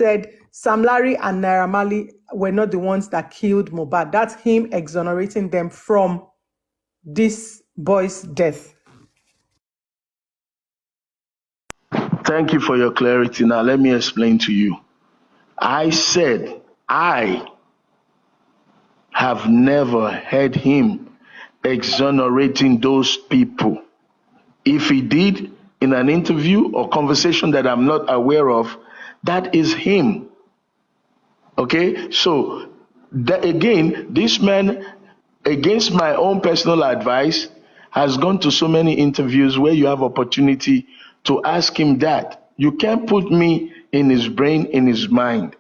said Sam Larry and Naira Marley were not the ones that killed Mohbad. That's him exonerating them from this boy's death. Thank you for your clarity. Now, let me explain to you. I said I have never heard him exonerating those people. If he did in an interview or conversation that I'm not aware of, that is him. Okay? So, again, this man, against my own personal advice, has gone to so many interviews where you have opportunity to ask him that. You can't put me in his brain, in his mind.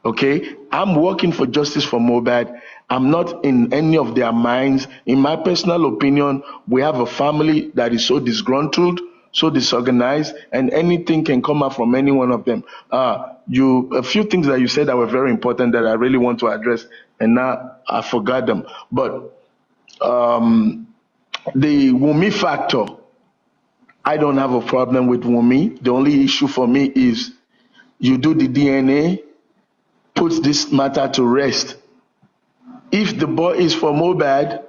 Okay? I'm working for justice for Mohbad. I'm not in any of their minds. In my personal opinion, we have a family that is so disgruntled, so disorganized, and anything can come out from any one of them. A few things that you said that were very important that I really want to address, and now I forgot them. But the Wunmi factor, I don't have a problem with Wunmi. The only issue for me is you do the DNA, puts this matter to rest. If the boy is for Mohbad,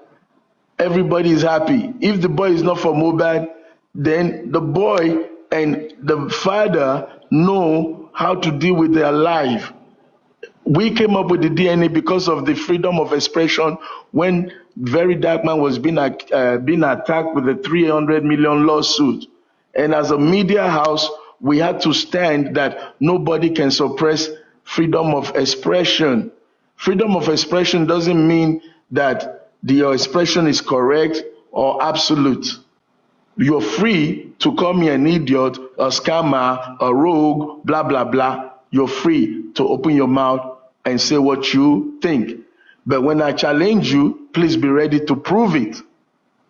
everybody is happy. If the boy is not for Mohbad, then the boy and the father know how to deal with their life. We came up with the DNA because of the freedom of expression when Very Dark Man was being attacked with a 300 million lawsuit. And as a media house, we had to stand that nobody can suppress freedom of expression. Freedom of expression doesn't mean that your expression is correct or absolute. You're free to call me an idiot, a scammer, a rogue, blah, blah, blah. You're free to open your mouth and say what you think. But when I challenge you, please be ready to prove it.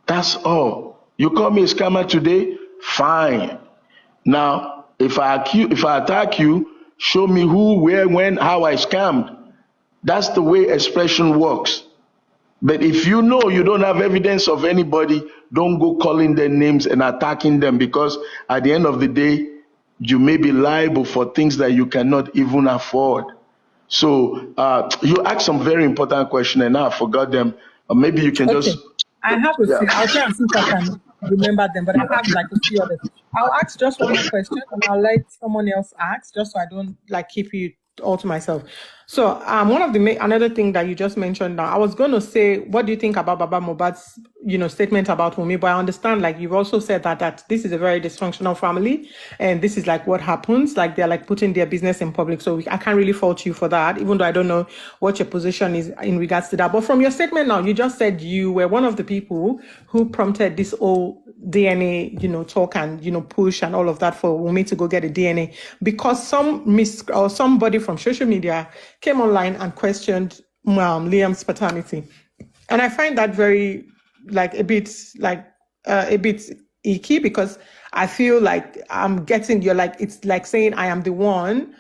That's all. You call me a scammer today, fine. Now, if I attack you, show me who, where, when, how I scammed. That's the way expression works. But if you know you don't have evidence of anybody, don't go calling their names and attacking them, because at the end of the day, you may be liable for things that you cannot even afford. So you asked some very important questions and now I forgot them. Or maybe you can just... I have a few. I'll try and see if I can remember them, but I have like a few others. I'll ask just one more question and I'll let someone else ask, just so I don't like keep you all to myself. So one of the another thing that you just mentioned now, I was going to say, what do you think about Baba Mohbad's statement about Wunmi? But I understand, like you've also said that this is a very dysfunctional family, and this is like what happens, like they're like putting their business in public. So I can't really fault you for that, even though I don't know what your position is in regards to that. But from your statement now, you just said you were one of the people who prompted this whole DNA, talk and, push and all of that for Wunmi to go get a DNA, because somebody from social media came online and questioned Liam's paternity. And I find that very, a bit icky, because I feel like I'm getting, it's like saying I am the one,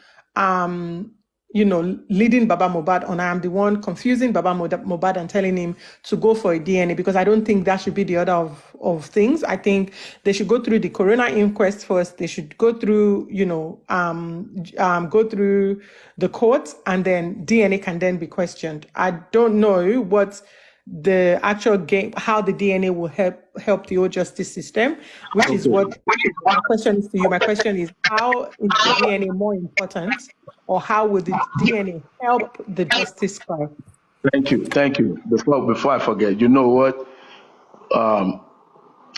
leading Baba Mohbad on. I am the one confusing Baba Mohbad and telling him to go for a DNA, because I don't think that should be the order of things. I think they should go through the coroner inquest first. They should go through, go through the courts, and then DNA can then be questioned. I don't know what the actual game, how the DNA will help the whole justice system, which is what my question is to you. My question is, how is the DNA more important, or how will the DNA help the justice part? Thank you. Before I forget, you know what?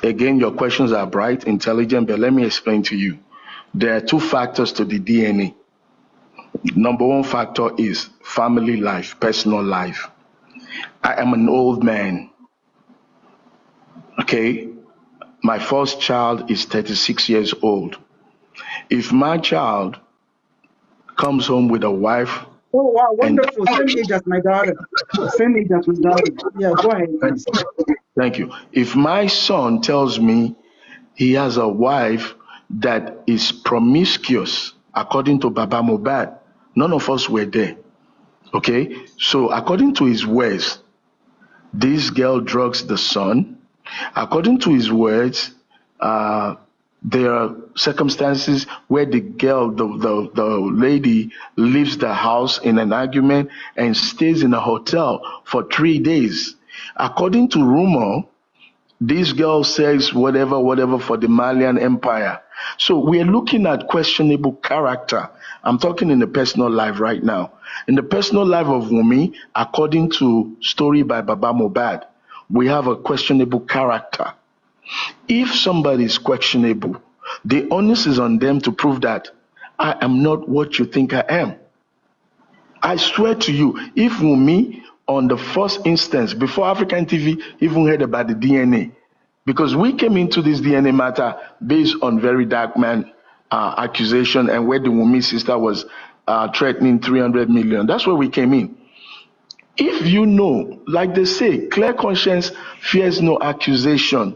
Again, your questions are bright, intelligent, but let me explain to you. There are two factors to the DNA. Number one factor is family life, personal life. I am an old man. Okay? My first child is 36 years old. If my child comes home with a wife... Oh, wow, wonderful. Same age as my daughter. Yeah, go ahead. Thank you. If my son tells me he has a wife that is promiscuous, according to Baba Mohbad, none of us were there. Okay? So according to his words, this girl drugs the son. According to his words, There are circumstances where the girl, the lady leaves the house in an argument and stays in a hotel for 3 days. According to rumor, this girl says whatever for the Malian Empire. So we're looking at questionable character. I'm talking in the personal life right now. In the personal life of Wumi, according to story by Baba Mohbad, we have a questionable character. If somebody is questionable, the onus is on them to prove that I am not what you think I am. I swear to you, if Wumi, on the first instance, before African TV even heard about the DNA, because we came into this DNA matter based on very dark man accusation and where the Wumi sister was threatening 300 million. That's where we came in. If you know, like they say, clear conscience fears no accusation.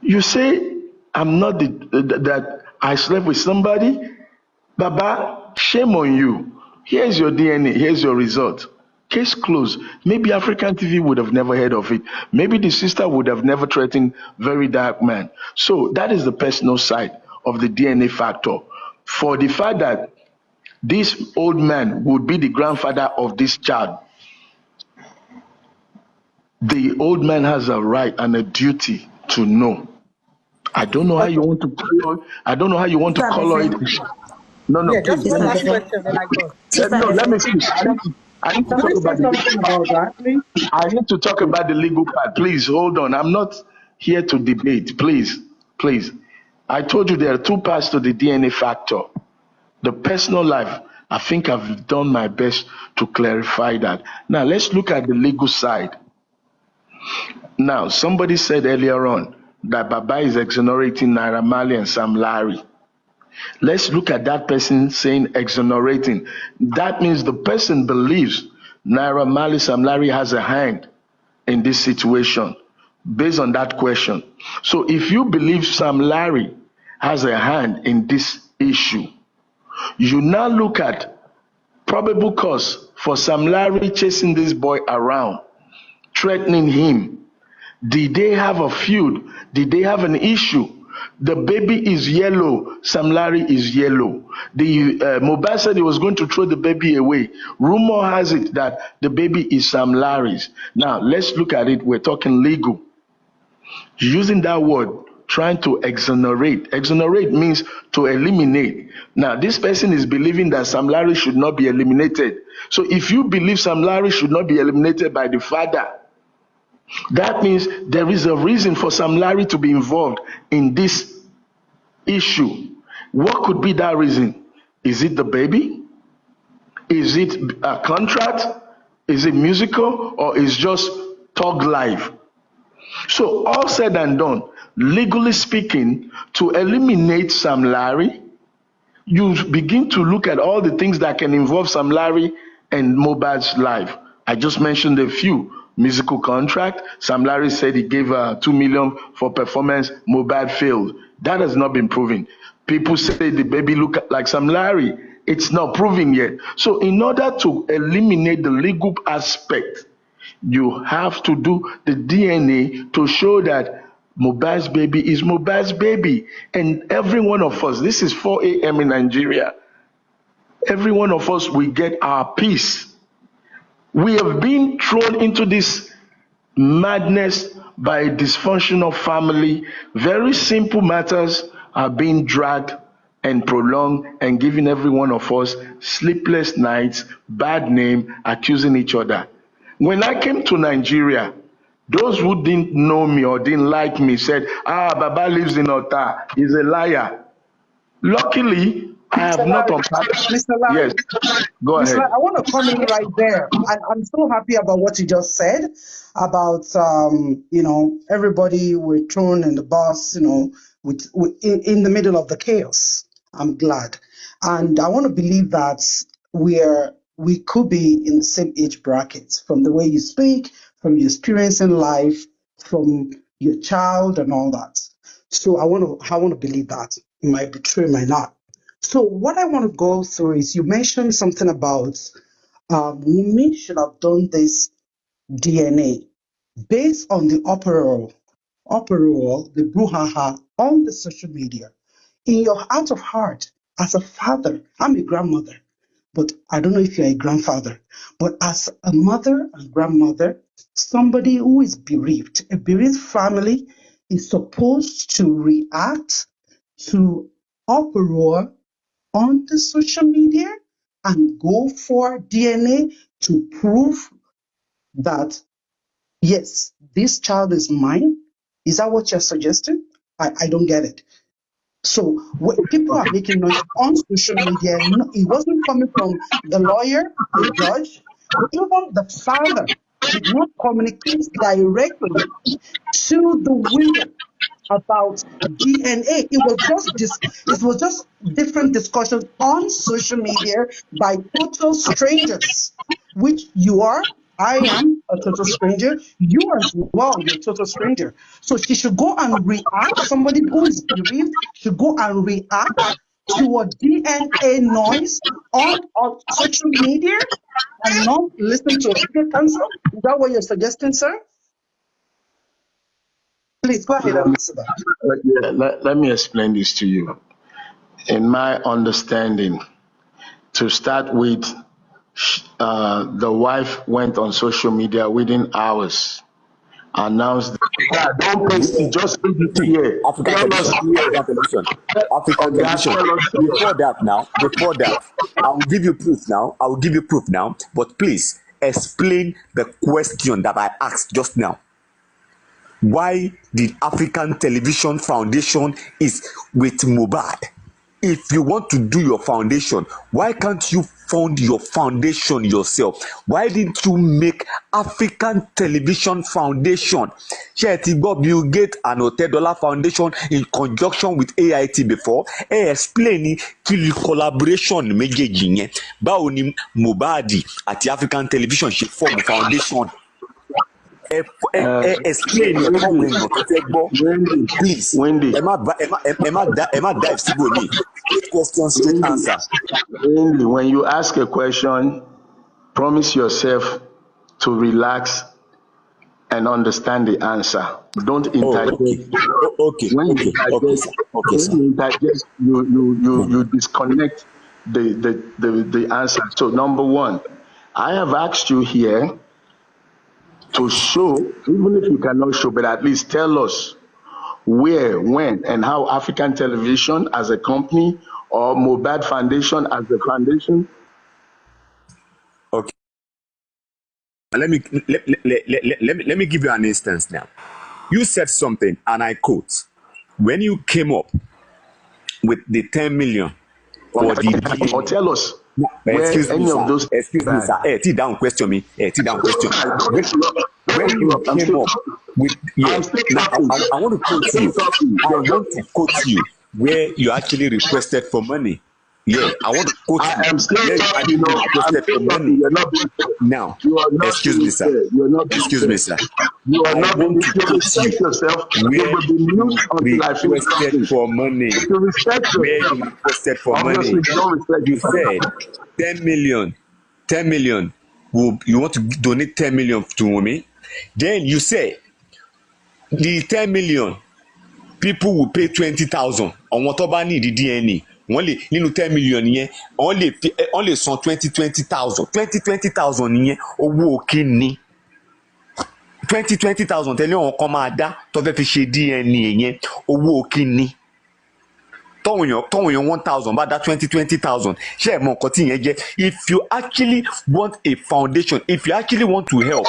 You say, I'm not that I slept with somebody, Baba, shame on you. Here's your DNA, here's your result. Case closed. Maybe African TV would have never heard of it. Maybe the sister would have never threatened very dark man. So that is the personal side of the DNA factor. For the fact that this old man would be the grandfather of this child, the old man has a right and a duty to know. I don't know how you want to color. I don't know how you want to color it. No, Yeah, please. just one last Sister question, then I go. No, let me finish. I need to Can I talk say about something about that, please? I need to talk about the legal part. Please hold on. I'm not here to debate. Please. I told you there are two parts to the DNA factor. The personal life. I think I've done my best to clarify that. Now let's look at the legal side. Now, somebody said earlier on that Baba is exonerating Naira Marley and Sam Larry. Let's look at that person saying exonerating. That means the person believes Naira Marley Sam Larry has a hand in this situation based on that question. So if you believe Sam Larry has a hand in this issue, you now look at probable cause for Sam Larry chasing this boy around, threatening him. Did they have a feud? Did they have an issue? The baby is yellow. Sam Larry is yellow. The Mohbad said he was going to throw the baby away. Rumor has it that the baby is Sam Larry's. Now let's look at it. We're talking legal. Using that word, trying to exonerate. Exonerate means to eliminate. Now this person is believing that Sam Larry should not be eliminated. So if you believe Sam Larry should not be eliminated by the father, that means there is a reason for Sam Larry to be involved in this issue. What could be that reason? Is it the baby? Is it a contract? Is it musical? Or is just talk live? So all said and done, legally speaking, to eliminate Sam Larry, you begin to look at all the things that can involve Sam Larry and Mohbad's life. I just mentioned a few. Musical contract. Sam Larry said he gave 2 million for performance. Mohbad failed. That has not been proven. People say the baby look like Sam Larry. It's not proven yet. So in order to eliminate the legal aspect, you have to do the DNA to show that Mohbad's baby is Mohbad's baby. And every one of us, this is 4 a.m. in Nigeria, every one of us will get our peace. We have been thrown into this madness by a dysfunctional family. Very simple matters are being dragged and prolonged and giving every one of us sleepless nights, bad name, accusing each other. When I came to Nigeria, those who didn't know me or didn't like me said, Baba lives in Ota. He's a liar. Luckily, I have not unpacked. Mr. Larry, Yes, go Mr. ahead. Larry, I want to come in right there. And I'm so happy about what you just said about, everybody were thrown in the bus, in the middle of the chaos. I'm glad. And I want to believe that we could be in the same age bracket from the way you speak, from your experience in life, from your child and all that. So I want to believe that. It might be true, it might not. So what I want to go through is you mentioned something about Wunmi should have done this DNA based on the uproar uproar, the brouhaha on the social media. In your heart of heart, as a father, I'm a grandmother, but I don't know if you're a grandfather, but as a mother and grandmother, somebody who is bereaved, a bereaved family is supposed to react to uproar on the social media and go for DNA to prove that, yes, this child is mine. Is that what you're suggesting? I don't get it. So people are making noise on social media. It wasn't coming from the lawyer, the judge, even the father did not communicate directly to the widow about DNA. It was just different discussions on social media by total strangers, which you are. I am a total stranger. You as well, you're a total stranger. So she should go and react. Somebody who is bereaved should go and react to a DNA noise on social media and not listen to a legal counsel. Is that what you're suggesting, sir? Please go ahead and answer that. Let me explain this to you. In my understanding, to start with, the wife went on social media within hours, announced. Don't paste it, just read it here. African television. Before that, I will give you proof now. But please explain the question that I asked just now. Why the African Television Foundation is with Mohbad? If you want to do your foundation, why can't you fund your foundation yourself? Why didn't you make African Television Foundation? Bill Gates and $10 Foundation in conjunction with AIT before. Explain the collaboration méjèèjì yẹn. Báwo ni Mohbad àti African Television ṣe form foundation? Explain your please. Wendy. Emma dive Sigoni. Question, straight answer. Wendy, when you ask a question, promise yourself to relax and understand the answer. Don't interject. When you interject, you disconnect the answer. So number one, I have asked you here to show, even if you cannot show, but at least tell us where, when, and how African Television as a company or Mohbad Foundation as a foundation. Okay. Let me give you an instance now. You said something, and I quote, when you came up with the 10 million for the or tell us. Excuse me, sir. T down question me. When you came up with, now I want to quote you where you actually requested for money. I want to quote you. I'm still talking, requested for money. Now, excuse me, sir. You are not going to respect yourself. Where you requested for money. Where you requested for money. You said 10 million. You want to donate 10 million to me? Then you say the 10 million people will pay 20,000 on whatever need the DNA. Only 10 million yẹn only son 20,000 yẹn owó kíni 20,000 tẹ́lẹ̀ on kan máa dá tó fẹ́ fi ṣe DNA yẹn owó kíni tọ́wọ̀n yẹn 1,000 bá dá 20,000 ṣé ẹ mọ nǹkan tí yẹn jẹ́. If you actually want a foundation, if you actually want to help.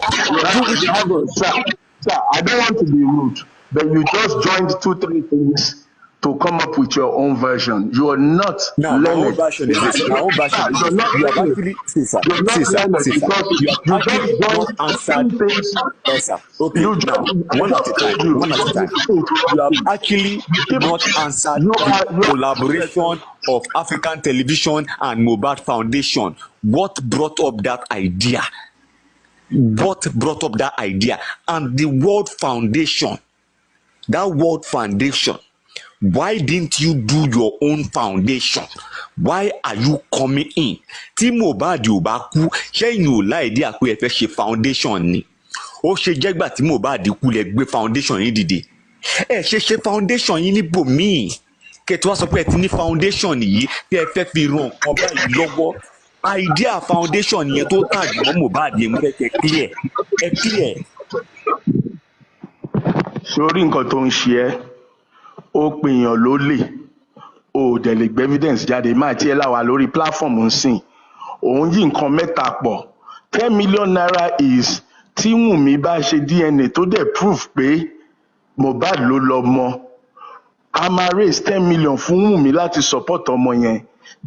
Sir, I don't want to be rude, but you just joined 2-3 things to come up with your own version. You are not learned. My own version is this. You have actually, you have actually not answered. Yes, sir. Okay, now, one at a time. You have actually not answered the collaboration of African Television and Mohbad Foundation. What brought up that idea? And the World Foundation. That World Foundation. Why didn't you do your own foundation? Why are you coming in? Tí Mohbad ò bá kú, ṣẹ́yìn ò láìdí àpé ẹ fẹ́ ṣe foundation ni. Ó ṣe jẹ́gbà tí Mohbad kú lẹ gbé foundation yìí dìde. ẹ ṣe foundation yín níbòmíì kẹtù wá sọ pé ẹ ti ní foundation yìí tí ẹ fẹ́ fi ran nǹkan báyìí lọ́wọ́ idea foundation yẹn tó tàn jù mọ́ Mohbad yẹn mú fẹ́ kẹ́ clear ẹ clear. sórí nǹkan tó ń ṣe ẹ́ ó pèèyàn lólè o ò dẹ̀ lè gbé evidence jáde máa tiẹ̀ láwa lórí platform ń sìn òun yí nǹkan mẹ́ta pọ̀ 10 million naira is tí Wùnmí bá ṣe DNA tó dẹ̀ prove pé Mohbad ló lọ́mọ a máa raise 10 million fún Wùnmí láti support ọmọ yẹn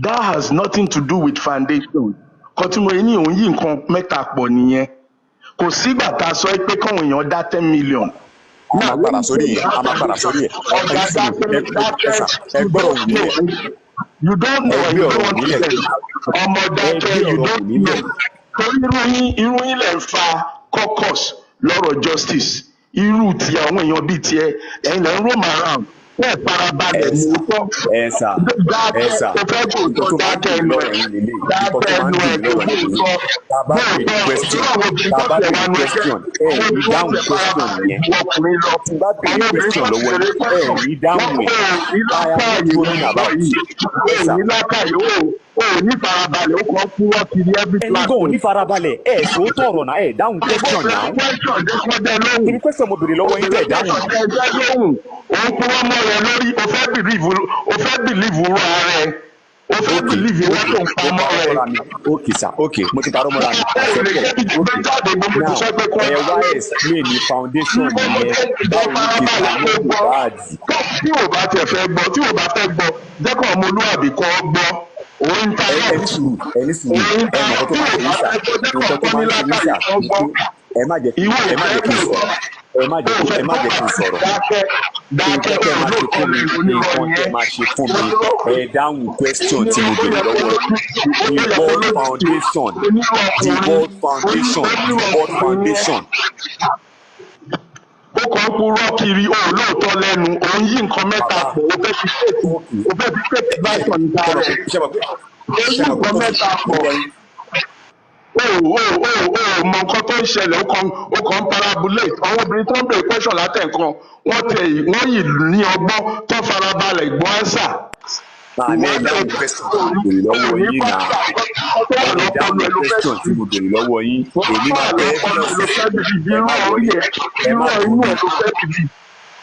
that has nothing to do with foundation kan tí mo rí ní òun yí nǹkan mẹ́ta pọ̀ nìyẹn kò sígbà tá a sọ pé káwọn èèyàn dá 10 million. a máa padà sórí ẹ̀ ẹ gbọ́dọ̀ wù nílẹ̀. You don't know what you don't want to ọmọ dákẹ́ you don't know torí irú yín lè fa caucus lọ́rọ̀ justice irú ti àwọn èèyàn bíi tiẹ̀ ẹ̀yin lè ń roam around bẹ́ẹ̀ farabalẹ̀ mú tọ́ dákẹ́ o fẹ́ kó tó dákẹ́ ẹnu ẹ̀ dákẹ́ ẹnu ẹ̀ tó kó sọ bẹ́ẹ̀ bàbá mi question ẹ ní dáhùn question yẹn ọkùnrin lọ bá bẹ̀rẹ̀ question lọ́wọ́ ẹ ní dáhùn ẹ̀ báyà ní gómìn about ní lákàyè o ní farabalẹ̀ o kàn fún wọn kiri every plan. ẹni kò ní farabalẹ̀ ẹ sòótọ́ ọ̀rọ̀ náà ẹ dáhùn question náà. ibi question mo bèrè lọ́wọ́ yín tẹ̀ dáhùn. òun kún wọn mọ rẹ lórí o fẹ́ bìlíìfù rọ ara ẹ o fẹ́ bìlíìfù wọn tó ń pa mọ́ rẹ. ok sir ok mo ti parọ́ mọ́ra mi. now ẹ wá explain ní foundation yẹn báwo ni kí n mọ̀ Mohbad. tí o bá tẹ̀ fẹ́ gbọ́ tí o bá fẹ́ gbọ́ jẹ́kọ̀ ọmọlúwàbí kọ́ gbọ́ òun ta ẹni sùúrù ẹ mọ̀ kó tó máa ṣe nísà nǹkan tó máa ṣe nísà ẹ má jẹ́ kí n sọ̀rọ̀ ẹ má jẹ́ kí n sọ̀rọ̀ nǹkan tẹ́ máa ṣe fún mi nǹkan tẹ́ máa ṣe fún mi ẹ dáhùn question tí mo bèrè lọ́wọ́ the world foundation ó kàn ń purọ́ kiri òun lóòótọ́ lẹ́nu òun yí nǹkan mẹ́ta pọ̀ ó fẹ́ fi fèkì báṣọ̀ ní dára ó yí nǹkan mẹ́ta pọ̀ mọ nǹkan tó ń ṣẹlẹ̀ ó kàn ń parabulate àwọn obìnrin tó ń bèrè question látẹ̀kan wọ́n yìí ní ọgbọ́n tó farabalẹ̀ gbọ́ ánsà. Àmì ìdáhùn question tí mo bèrè lọ́wọ́ yín náà àmì ìdáhùn question tí mo bèrè lọ́wọ́ yín èmi máa bẹ́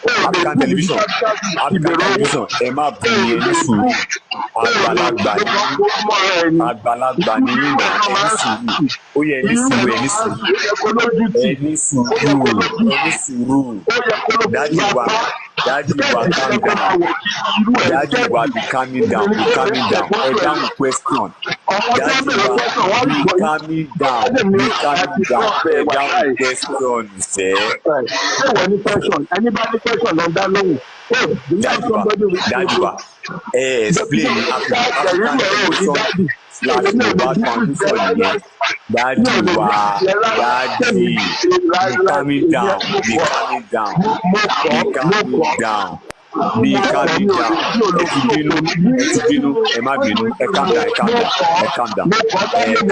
African television ẹ má bù mí ẹni sùúrù àgbàlagbà ní ìgbà ẹni sùúrù ó yẹ ẹni sùúrù dájú wa be calming down ẹ dáhùn question dájú wa be calming down ẹ dáhùn question ṣe. ẹni bá ní question lọ dá lóhùn. dájú wa explain African television slash Mohbad foundation yẹn dájú wa be calming down be calming down ẹ ti bínú ẹ má bínú ẹ calm down be calming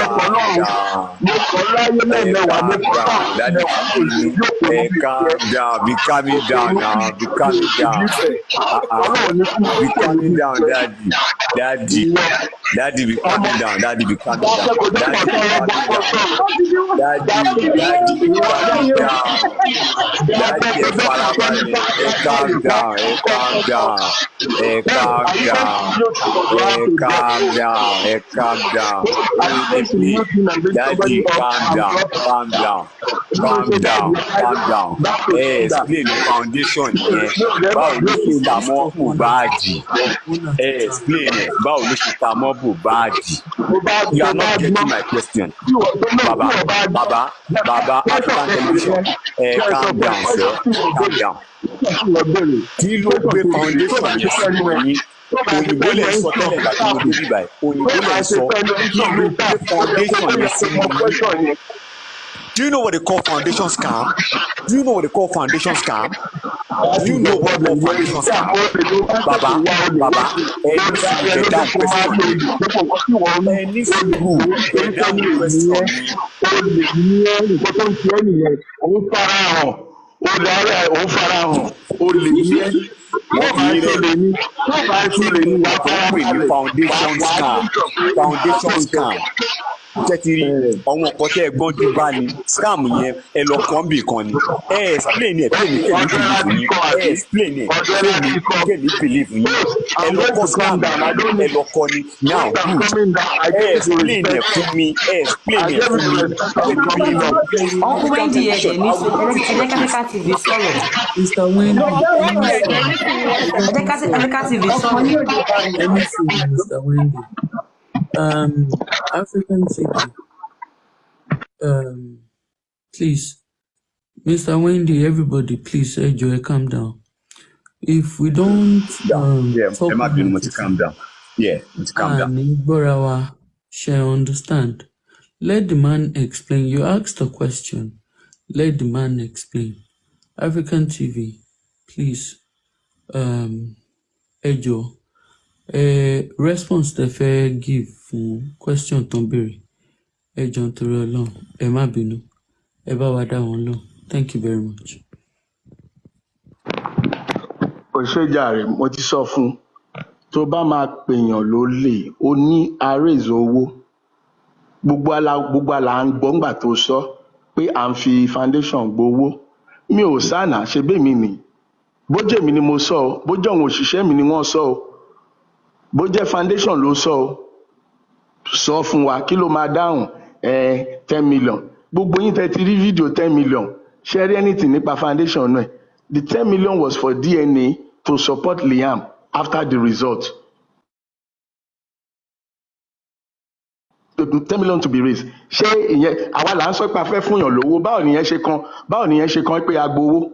down daddy be calming down explain the foundation yẹn báwo ló ṣe ta mọ́ Mohbad explain ẹ báwo ló ṣe ta mọ́ Mohbad. You are not getting my question. Baba, African television, calm down, sir, calm down. Kí ló gbé foundation yẹn sí yín? Òyìnbó lè sọ tẹ́lẹ̀ láti mo débi báyìí. Òyìnbó lè sọ kí ló gbé foundation yẹn sí yín? Do you know what they call foundation scam? Do you know what they call foundation scam? Do you know what they call foundation scam? Baba, ẹni sùúrù ẹ dáhùn question mi. Ẹni sùúrù ẹ dáhùn question mi. Nǹkan tó ń ṣe ẹ́ nìyẹn, òun fara hàn. ó dára ó farahàn ó lè ní ẹ́ wọ́n fi yín rẹ́rìn ẹ ti mú nǹkan tó ń pè ní foundation scam jẹ́ ti rí àwọn nǹkan tẹ́ ẹ gbọ́n jú bá ní scam yẹn ẹ lọ kàn bì kan ni ẹ explain ẹ fẹ́mi kẹ́mi believe yín ẹ explain ẹ fẹ́mi kẹ́mi believe yín ẹ lọ kọ́ scam ẹ lọ kọ́ ni now good ẹ explain ẹ fún mi ẹ explain ẹ fún mi ọkùnrin Wendy ẹ̀jẹ̀ ní ẹ̀dẹ́ká TV sọ̀rọ̀. Mr. Wendy ẹ̀dẹ́ká TV sọ̀rọ̀. Mr. Wendy. African TV. Please, Mr. Wendy, everybody, please, Joy, calm down. If we don't talk about it, calm down. Calm down. Borawa shall understand. Let the man explain. You asked a question. Let the man explain. African TV, please, Ejo. Response the fair give question tó ń béèrè ẹ jọ̀ọ́ nítorí Ọlọ́run ẹ má bínú ẹ bá wa dá wọn lóhùn. Thank you very much. òṣèjàre mo ti sọ fún tó bá máa pèèyàn lólè ó ní àrèzò owó gbogbo àlà ń gbọ́ ńgbà tó sọ pé à ń fi foundation gbowó mi ò sànà ṣe bẹ́ẹ̀ mi nì bójẹ́ mi ni mo sọ ọ́ bójẹ́ àwọn òṣìṣẹ́ mi ni wọ́n sọ ọ́ bó jẹ́ foundation ló sọ fún wa kí ló máa dáhùn 10 million gbogbo yín tẹ́ ti rí fídíò 10 million ṣe rí anything nípa foundation náà the 10 million was for DNA to support Liam after the result 10 million to be raised ṣé ìyẹn àwa là ń sọ pé a fẹ́ fún yàn lówó báwo nìyẹn ṣe kan pé a gbowó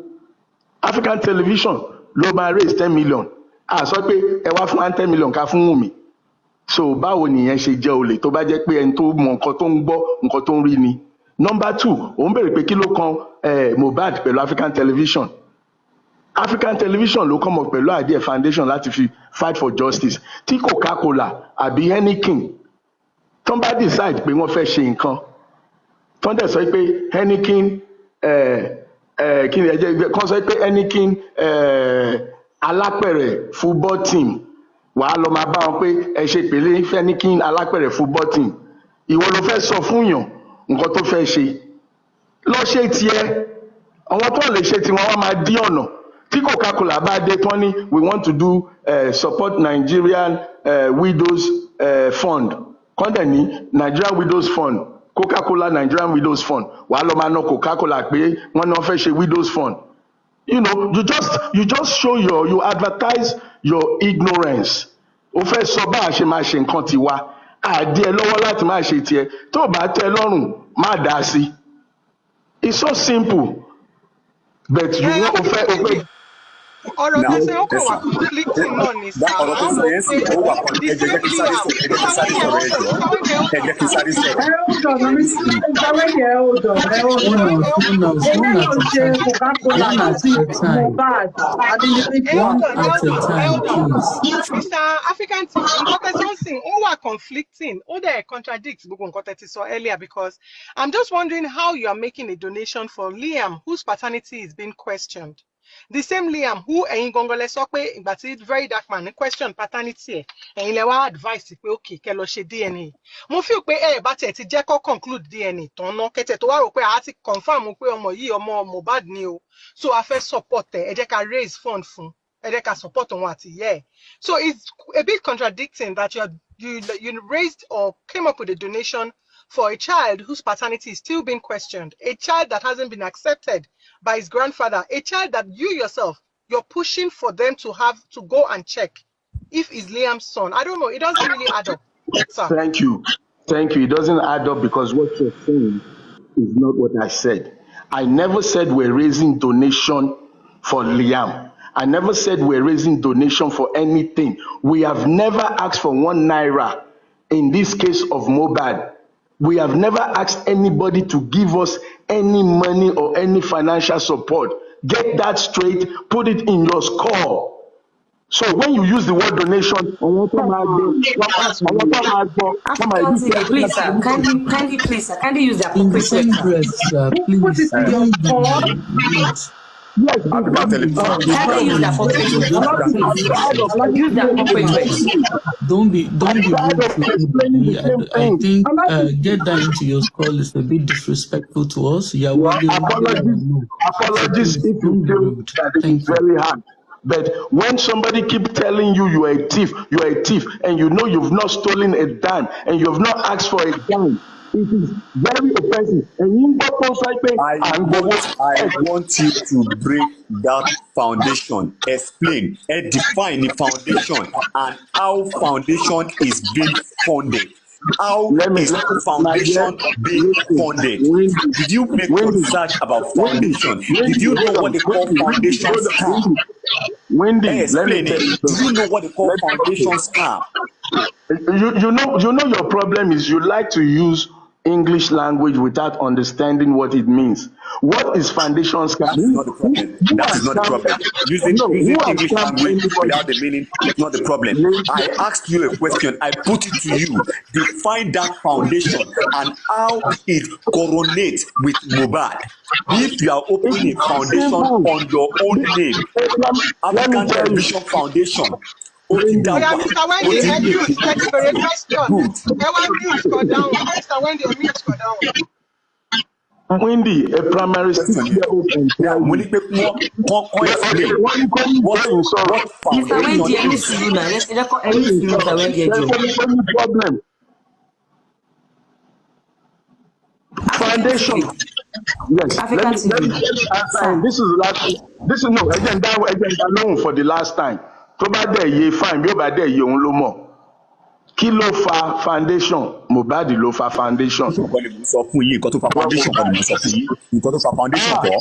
African television ló máa raise 10 million a sọ pé ẹ wá fún 10 million ká fún Wùmí so báwo nìyẹn ṣe jẹ́ olè tó bá jẹ́ pé ẹni tó mọ nǹkan tó ń gbọ́ nǹkan tó ń rí ni. Number 2 òun béèrè pé kí ló kan Mohbad pẹ̀lú African television ló come up pẹ̀lú idea foundation láti fi fight for justice tí Coca-Cola àbí Heineken tó ń bá decide pé wọ́n fẹ́ ṣe nǹkan tó ń dẹ̀ sọ pé Heineken kí ni ẹ jẹ́ kán sọ pé Heineken alápẹ̀rẹ̀ football team wàá lọ máa bá wọn pé ẹ ṣe pèlè Heineken alápẹ̀rẹ̀ football team ìwọ ló fẹ́ sọ fún yàn nǹkan tó fẹ́ ṣe lọ ṣe tiẹ̀ àwọn tó lè ṣe tiwọn wọ́n máa dí ọ̀nà tí Coca-Cola bá dé tán ní we want to do support Nigerian widows fund kọ́ndẹ̀ ní Nigerian widows fund Coca-Cola Nigerian widows fund wàá lọ máa ná Coca-Cola pé wọ́n náà fẹ́ ṣe widows fund. You know, you just show you advertise your ignorance. O fẹ́ sọ bá a ṣe máa ṣe nǹkan tiwa, àdí ẹ lọ́wọ́ láti máa ṣe tiẹ̀, tó bá tẹ́ lọ́rùn má dá sí. It's so simple, but you know o fẹ́. Ọ̀rọ̀ tó ṣe ó kàn wá conflicting náà ní sáà. Ọ̀rọ̀ tó sọ yẹn sì ó wà conflicting. Ẹ jẹ́ kí sáré sọ̀rọ̀ ẹ jẹ́ kí sáré sọ̀rọ̀. Mr. African TV, nǹkan tẹ́ sọ sí ó wà conflicting, ó dẹ̀ contradict gbogbo nǹkan tẹ́ ti sọ earlier because I'm just wondering how you are making a donation for Liam whose paternity is being questioned. The same Liam who ẹ̀yin gangan lẹ sọ pé ìgbà tí very dark man ní question paternity ẹ̀ ẹ̀yin lẹ wá advice pé okay kẹ́ lọ ṣe DNA. Mo feel pé bá tiẹ̀ ti jẹ́ kó conclude DNA tán ná kẹ́tẹ̀ tó wá rò pé a ti confirm pé ọmọ yìí ọmọ Mohbad ni o so a fẹ́ support ẹ jẹ́ ká raise fund fún ẹ jẹ́ ká support òun àti ìyá ẹ̀. So it's a bit contradicting that you raised or came up with a donation for a child whose paternity is still being questioned, a child that hasn't been accepted by his grandfather, a child that you yourself, you're pushing for them to have to go and check if it's Liam's son. I don't know. It doesn't really add up. Sir. Thank you. It doesn't add up because what you're saying is not what I said. I never said we're raising donation for Liam. I never said we're raising donation for anything. We have never asked for 1 naira in this case of Mohbad. We have never asked anybody to give us any money or any financial support. Get that straight, put it in your score. So when you use the word donation, please, sir, kindly use the appropriate please. Yes, African television. Can they use the appropriate words? Use the appropriate words. Don't be rude to explaining everybody. the I same thing. think get that into your call is a bit disrespectful to us. Yeah, Well, well, apologies if don't you be feel rude. that it is Thank you. very hard. But when somebody keep telling you you are a thief, and you know you've not stolen a dime, and you have not asked for a dime, it is very offensive. And you go post like I want you to break that foundation. Explain and define the foundation and how foundation is being funded. How is my dear, foundation being listen, funded? Did you make research about foundation? Did you know what they call foundation scam? Let me Explain tell it. you Do you know what they call foundation something. scam? You know your problem is you like to use English language without understanding what it means. What is foundation scam? That is not the problem. That is not the problem. Using English language without the meaning is not the problem. I asked you a question. I put it to you. Define that foundation and how it correlates with mohbad. If you are opening a foundation on your own name, African Television Foundation. Mr. Wendy, and mute. Let's for a question. Good. Mute go down. Mr. Wendy, mute go down. Wendy, a primary 6-year-old Yeah, when you explain what Mr. Wendy, I miss you now. Let's Mr. Wendy. Problem. Foundation. Yes. African This is the last. This is no again alone for the last time. Tó bá dẹ̀ yé fine bí ó bá dẹ̀ yé òun ló mọ̀. Kí ló fa foundation? Mohbad ló fa foundation. Nǹkan ni mo sọ fún yín, nǹkan tó fa foundation kan ni mo sọ fún yín, nǹkan tó fa foundation kọ́.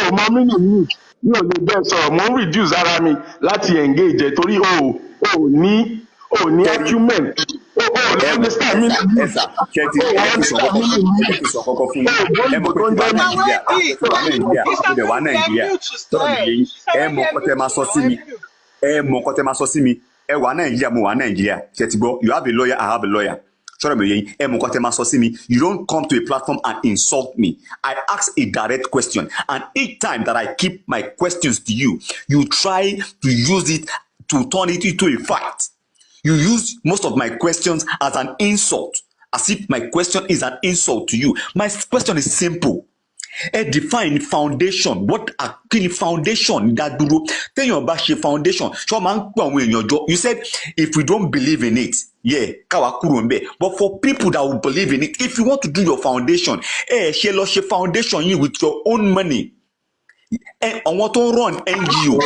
Ọmọ mi nìyí mi ò lè bẹ́ẹ̀ sọ̀rọ̀ mo ń reduce ara mi láti engage ẹ̀ torí o ní acumen. Ẹ̀sà ṣẹ́tì ẹ̀kí sọ kọ́kọ́ fún mi. Ẹ mọ̀ pé tí wàá Nàìjíríà tó dẹ̀ wá Nàìjíríà tọ́lọ̀ mi yé yín. Ẹ mọ̀ kọ́ tẹ́ máa sọ sí mi. Ẹ wà Nàìjíríà mo wà Nàìjíríà ṣẹ́tì gbọ́ you have a lawyer I have a lawyer. Tọ́lọ̀ mi yé yín. Ẹ mọ̀ kọ́ tẹ́ máa sọ sí mi. You don't come to a platform and insult me. I ask a direct question and each time that I keep my questions to you, you try to use it to turn it into a fight. You use most of my questions as an insult, as if my question is an insult to you. My question is simple. Define foundation. What are key foundation? Téèyàn bá ṣe foundation. Ṣé wọ́n máa ń pè àwọn èèyàn jọ? You said if we don't believe in it, káwa kúrò ń bẹ̀. But for people that will believe in it, if you want to do your foundation, ṣe lọ ṣe foundation yìí with your own money. Àwọn tó ń run NGO.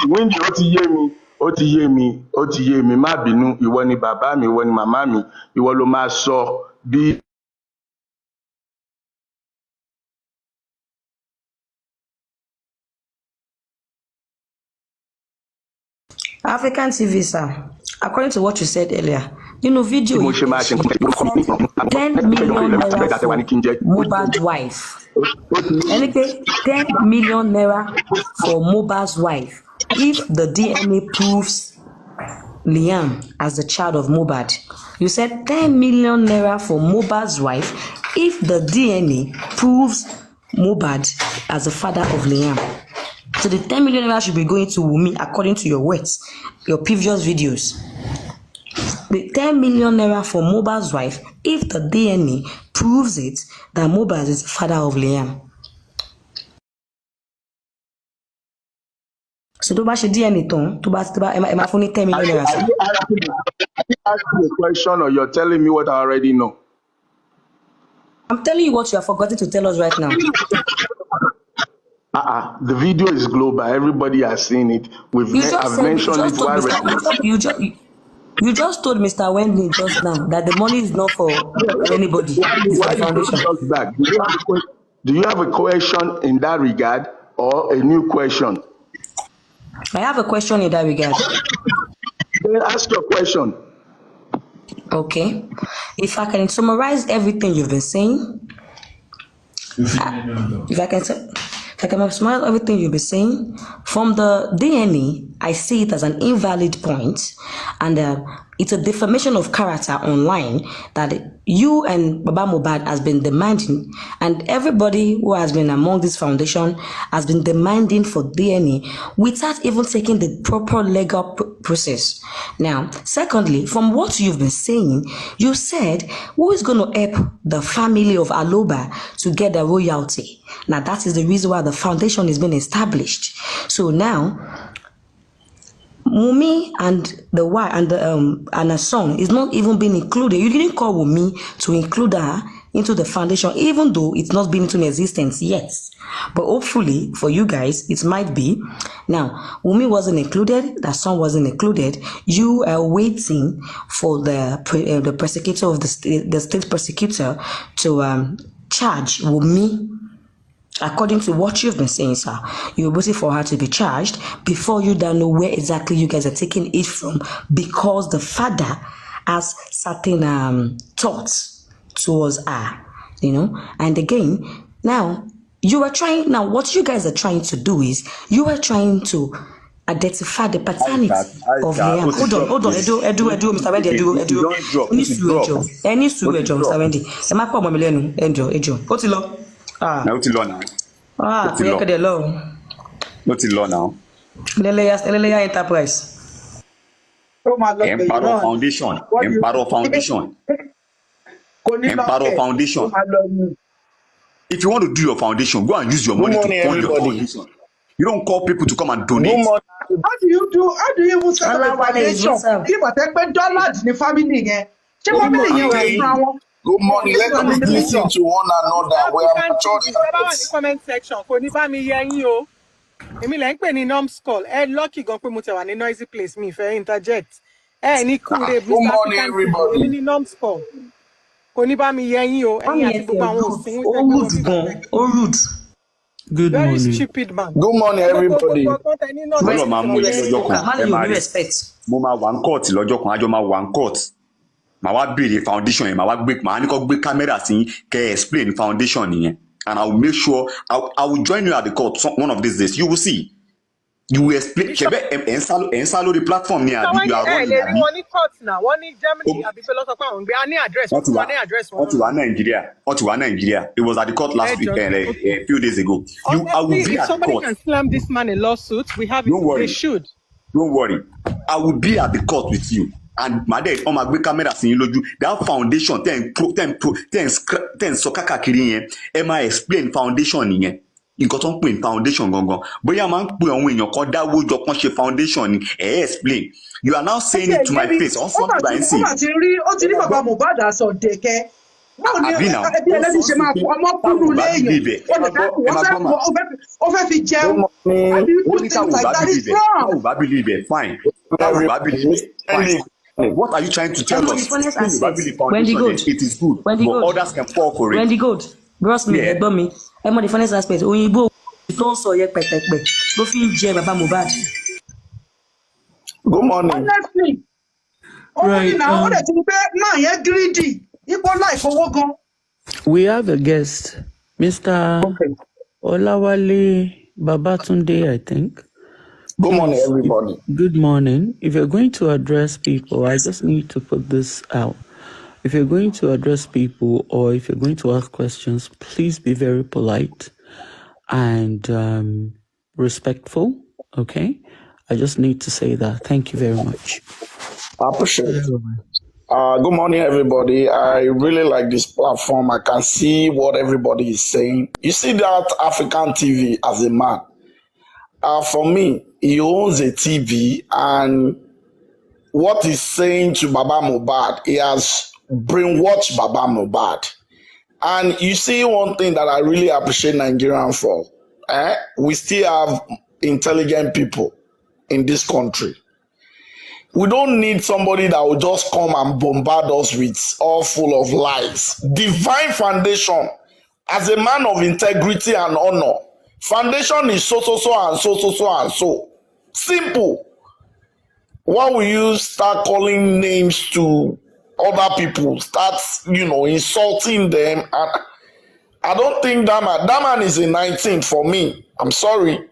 Wendy ó ti yé mi má bínú ìwọ ni bàbá mi ìwọ ni màmá mi ìwọ ló máa sọ bí. African TV, sir. According to what you said earlier, video you 10 million naira for mohbad's wife. Anything 10 million naira for mohbad's wife. If the DNA proves Liam as the child of Mohbad, you said 10 million naira for mohbad's wife. If the DNA proves Mohbad as the father of Liam. So the 10 million naira should be going to Wumi according to your words, your previous videos. The 10 million naira for Mohbad's wife if the DNA proves it that Mohbad is the father of Liam. So to bash DNA ton, to bash am only 10 million naira. I ask you a question or you're telling me what I already know? I'm telling you what you have forgotten to tell us right now. The video is global. Everybody has seen it. I've mentioned it while you just told Mr. Wendy just now that the money is not for anybody. It's for the foundation. Do you have a question in that regard or a new question? I have a question in that regard. Then ask your question. Okay. If I can summarize everything you've been saying, if I can summarize everything you've been saying, from the DNA, I see it as an invalid point, and it's a defamation of character online that you and Baba Mohbad has been demanding, and everybody who has been among this foundation has been demanding for DNA without even taking the proper legal process. Now, secondly, from what you've been saying, you said who is going to help the family of Aloba to get the royalty. Now, that is the reason why the foundation is being established. So now, Wumi and the wife and her son is not even being included. You didn't call Wumi to include her into the foundation, even though it's not been into existence yet. But hopefully for you guys, it might be. Now, Wumi wasn't included, the son wasn't included. You are waiting for the prosecutor of the state prosecutor to charge Wumi. According to what you've been saying, sir, you're waiting for her to be charged before you don't know where exactly you guys are taking it from, because the father has certain thoughts towards her, And again, now what you guys are trying to do is you are trying to identify the paternity of Liam. Hold on, Edu, Mr. Wendy, Edu. Any Mr. Wendy. Am I call Mamilenu? Edu. What's it? Now it's law now. We are the law. Not in law now. Leleya Enterprise. Empire Foundation. Empire Foundation. Empire Foundation. If you want to do your foundation, go and use your money to fund your foundation. You don't call people to come and donate. How do you even set up a foundation? $1 in family again. Good morning. Let's listen to one another. We are mature. Comment section. Kò ní bá mi yẹ yín o. Èmi lẹ ń pè ní Noms call. Lucky gan pé mo tẹ wà ní noisy place mi fẹ́ interject. Ní kúrè Good morning, everybody. Èmi ní Noms call. Kò ní bá mi yẹ yín o. Ẹ̀yin àti gbogbo àwọn òsìn. Rude. Good Very morning. stupid man. Good morning, everybody. Lọ́lọ́ máa mú ilé lọ́jọ́ kan. Ẹ máa rí. Mo máa wà ń court lọ́jọ́ kan. Àjọ máa wà ń court. Màá wá béèrè foundation yẹn. Màá ní kó gbé camera sí kẹ́ explain foundation yẹn. And I will make sure I will join you at the court one of these days. You will see. You will explain. Ṣebí ẹ̀ ń sá lórí platform ni àbí you are running àbí. Wọ́n ní court náà. Wọ́n ní Germany àbí fẹ́ lọ́sọ̀ pé àwọn gbé. A ní address. Wọ́n ti wá Nigeria. It was at the court last week, a few days ago. I will be at somebody court. Can slam this man a lawsuit. We have it. Don't worry. They should. Don't worry. I will be at the court with you. And my dad, on my big camera, seeing you, that foundation, ten so kakakiri yẹn, ẹ máa explain foundation yẹn. Nǹkan tó ń pè ní foundation gangan. Bóyá máa ń pè àwọn èèyàn kan dáwó jọ kan ṣe foundation ni, explain. You are now saying it to my face. Also, by saying. Ó ti rí bàbá Mohbad aṣọ dèkẹ́. Báwo ni ẹbí ẹlẹ́ni ṣe máa kọ́ ọmọ kúrú léèyàn? Ó fẹ́ fi jẹun. How do you do things like that? It's wrong. I believe it. Fine. I believe it. Fine. What are you trying to tell us? Wendy Gold. It is good, but others can fall for it. Wendy Gold, bros me, ẹ̀gbọ́n mi. Ẹ mọ̀ the funniest aspect. Òyìnbó tó ń sọ yẹ pẹ̀pẹ̀pẹ̀ ló fi ń jẹ bàbá Mohbad. Good morning. Honestly, Right, now what you pay man yẹn greedy. Ipò láì fowó gan. we have a guest, Mr. Olawale Babatunde, I think. Good morning, everybody. Good morning. If you're going to address people, I just need to put this out. If you're going to address people or if you're going to ask questions, please be very polite and respectful, okay? I just need to say that. Thank you very much. I appreciate it. Good morning, everybody. I really like this platform. I can see what everybody is saying. You see that African TV as a man. For me, he owns a TV, and what he's saying to Baba Mohbad, he has brainwashed Baba Mohbad. And you see one thing that I really appreciate Nigerian for. We still have intelligent people in this country. We don't need somebody that will just come and bombard us with all full of lies. Divine Foundation, as a man of integrity and honor, foundation is so and so. Simple. Why will you start calling names to other people? Start, insulting them. And I don't think that man is a 19 for me. I'm sorry.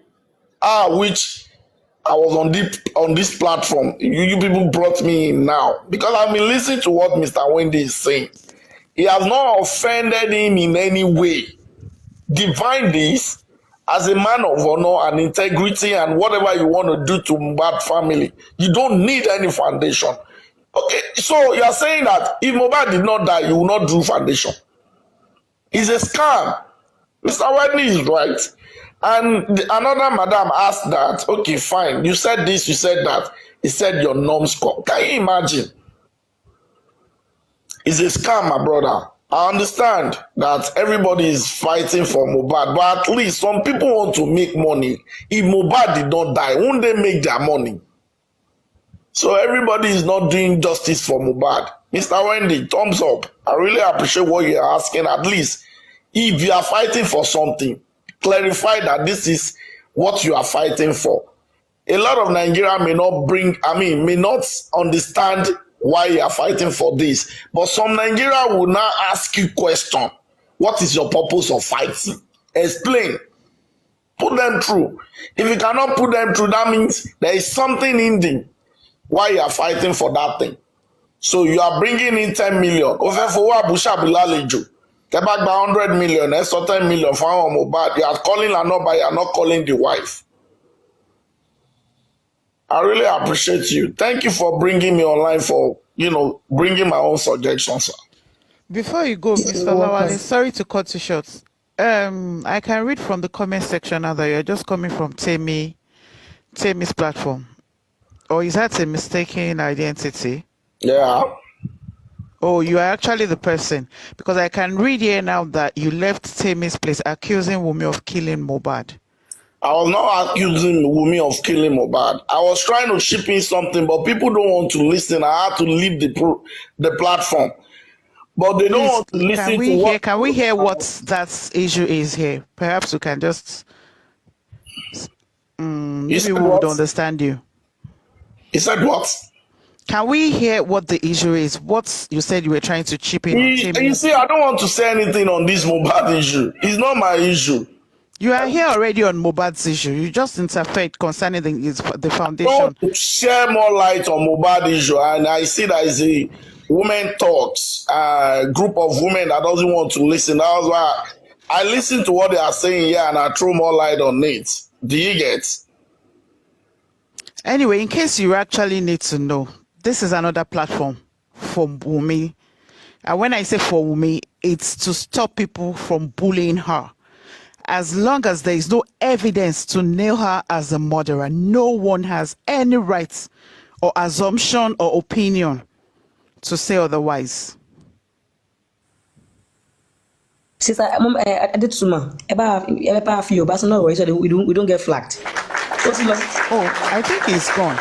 Which I was on this platform. You people brought me in now because I've been listening to what Mr. Wendy is saying. He has not offended him in any way. Define this as a man of honor and integrity and whatever you want to do to Mohbad family. You don't need any foundation. Okay, so you are saying that if Mohbad did not die, you will not do foundation. It's a scam. Mr. Wendy is right. And another madam asked that, okay, fine, you said this, you said that. He said your norms come. Can you imagine? It's a scam, my brother. I understand that everybody is fighting for Mohbad, but at least some people want to make money. If Mohbad did not die, won't they make their money? So everybody is not doing justice for Mohbad. Mr. Wendy, thumbs up. I really appreciate what you're asking. At least, if you are fighting for something, clarify that this is what you are fighting for. A lot of Nigerians may not understand why you are fighting for this. But some Nigerians will now ask you question. What is your purpose of fighting? Explain. Put them through. If you cannot put them through, that means there is something in them why you are fighting for that thing. So you are bringing in 10 million. Get back by 100 million, extra 10 million for our Mohbad. You are calling her number, you are not calling the wife. I really appreciate you. Thank you for bringing me online for, bringing my own suggestions. Before you go, Mr. Lawale, sorry to cut you short. I can read from the comment section now that you're just coming from Temi's platform. Or is that a mistaken identity? Yeah. Oh, you are actually the person. Because I can read here now that you left Temi's place accusing Wunmi of killing Mohbad. I was not accusing Wunmi of killing Mohbad. I was trying to chip in something, but people don't want to listen. I had to leave the platform. But they don't want to listen to what... Can we hear what that issue is here? Perhaps we can just... maybe we would understand you. He said what? Can we hear what the issue is? What you said you were trying to chip in? You see, I don't want to say anything on this Mohbad issue. It's not my issue. You are here already on Mohbad's issue. You just interfered concerning the foundation. I want to share more light on Mohbad issue, and I see that is a women talks, group of women that doesn't want to listen. That's why I listen to what they are saying here, and I throw more light on it. Do you get? Anyway, in case you actually need to know, this is another platform for Wunmi. And when I say for Wunmi, it's to stop people from bullying her. As long as there is no evidence to nail her as a murderer, no one has any right or assumption or opinion to say otherwise. Sister, I did suma. We don't get flagged. Oh, I think he's gone.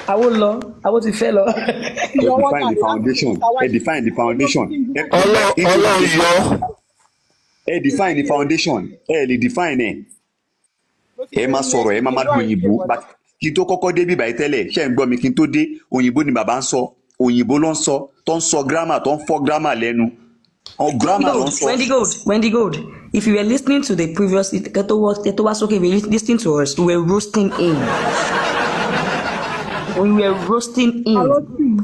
I will to fellow. Define the foundation. Define the foundation. Define the foundation. Define it. Ma sọ̀rọ̀ ẹ máa dún òyìnbó but kí n tó kọ́kọ́ dé bíbá ìtẹ́lẹ̀ ṣe ń gbọ́ mi kí n tó dé òyìnbó ni bàbá ń sọ òyìnbó ló ń sọ tó ń sọ grammar tó ń fọ́ grammar lẹ́nu. Wendy Gold, if you were listening to the previous, if you were listening to us, we were roasting him. We were roasting him.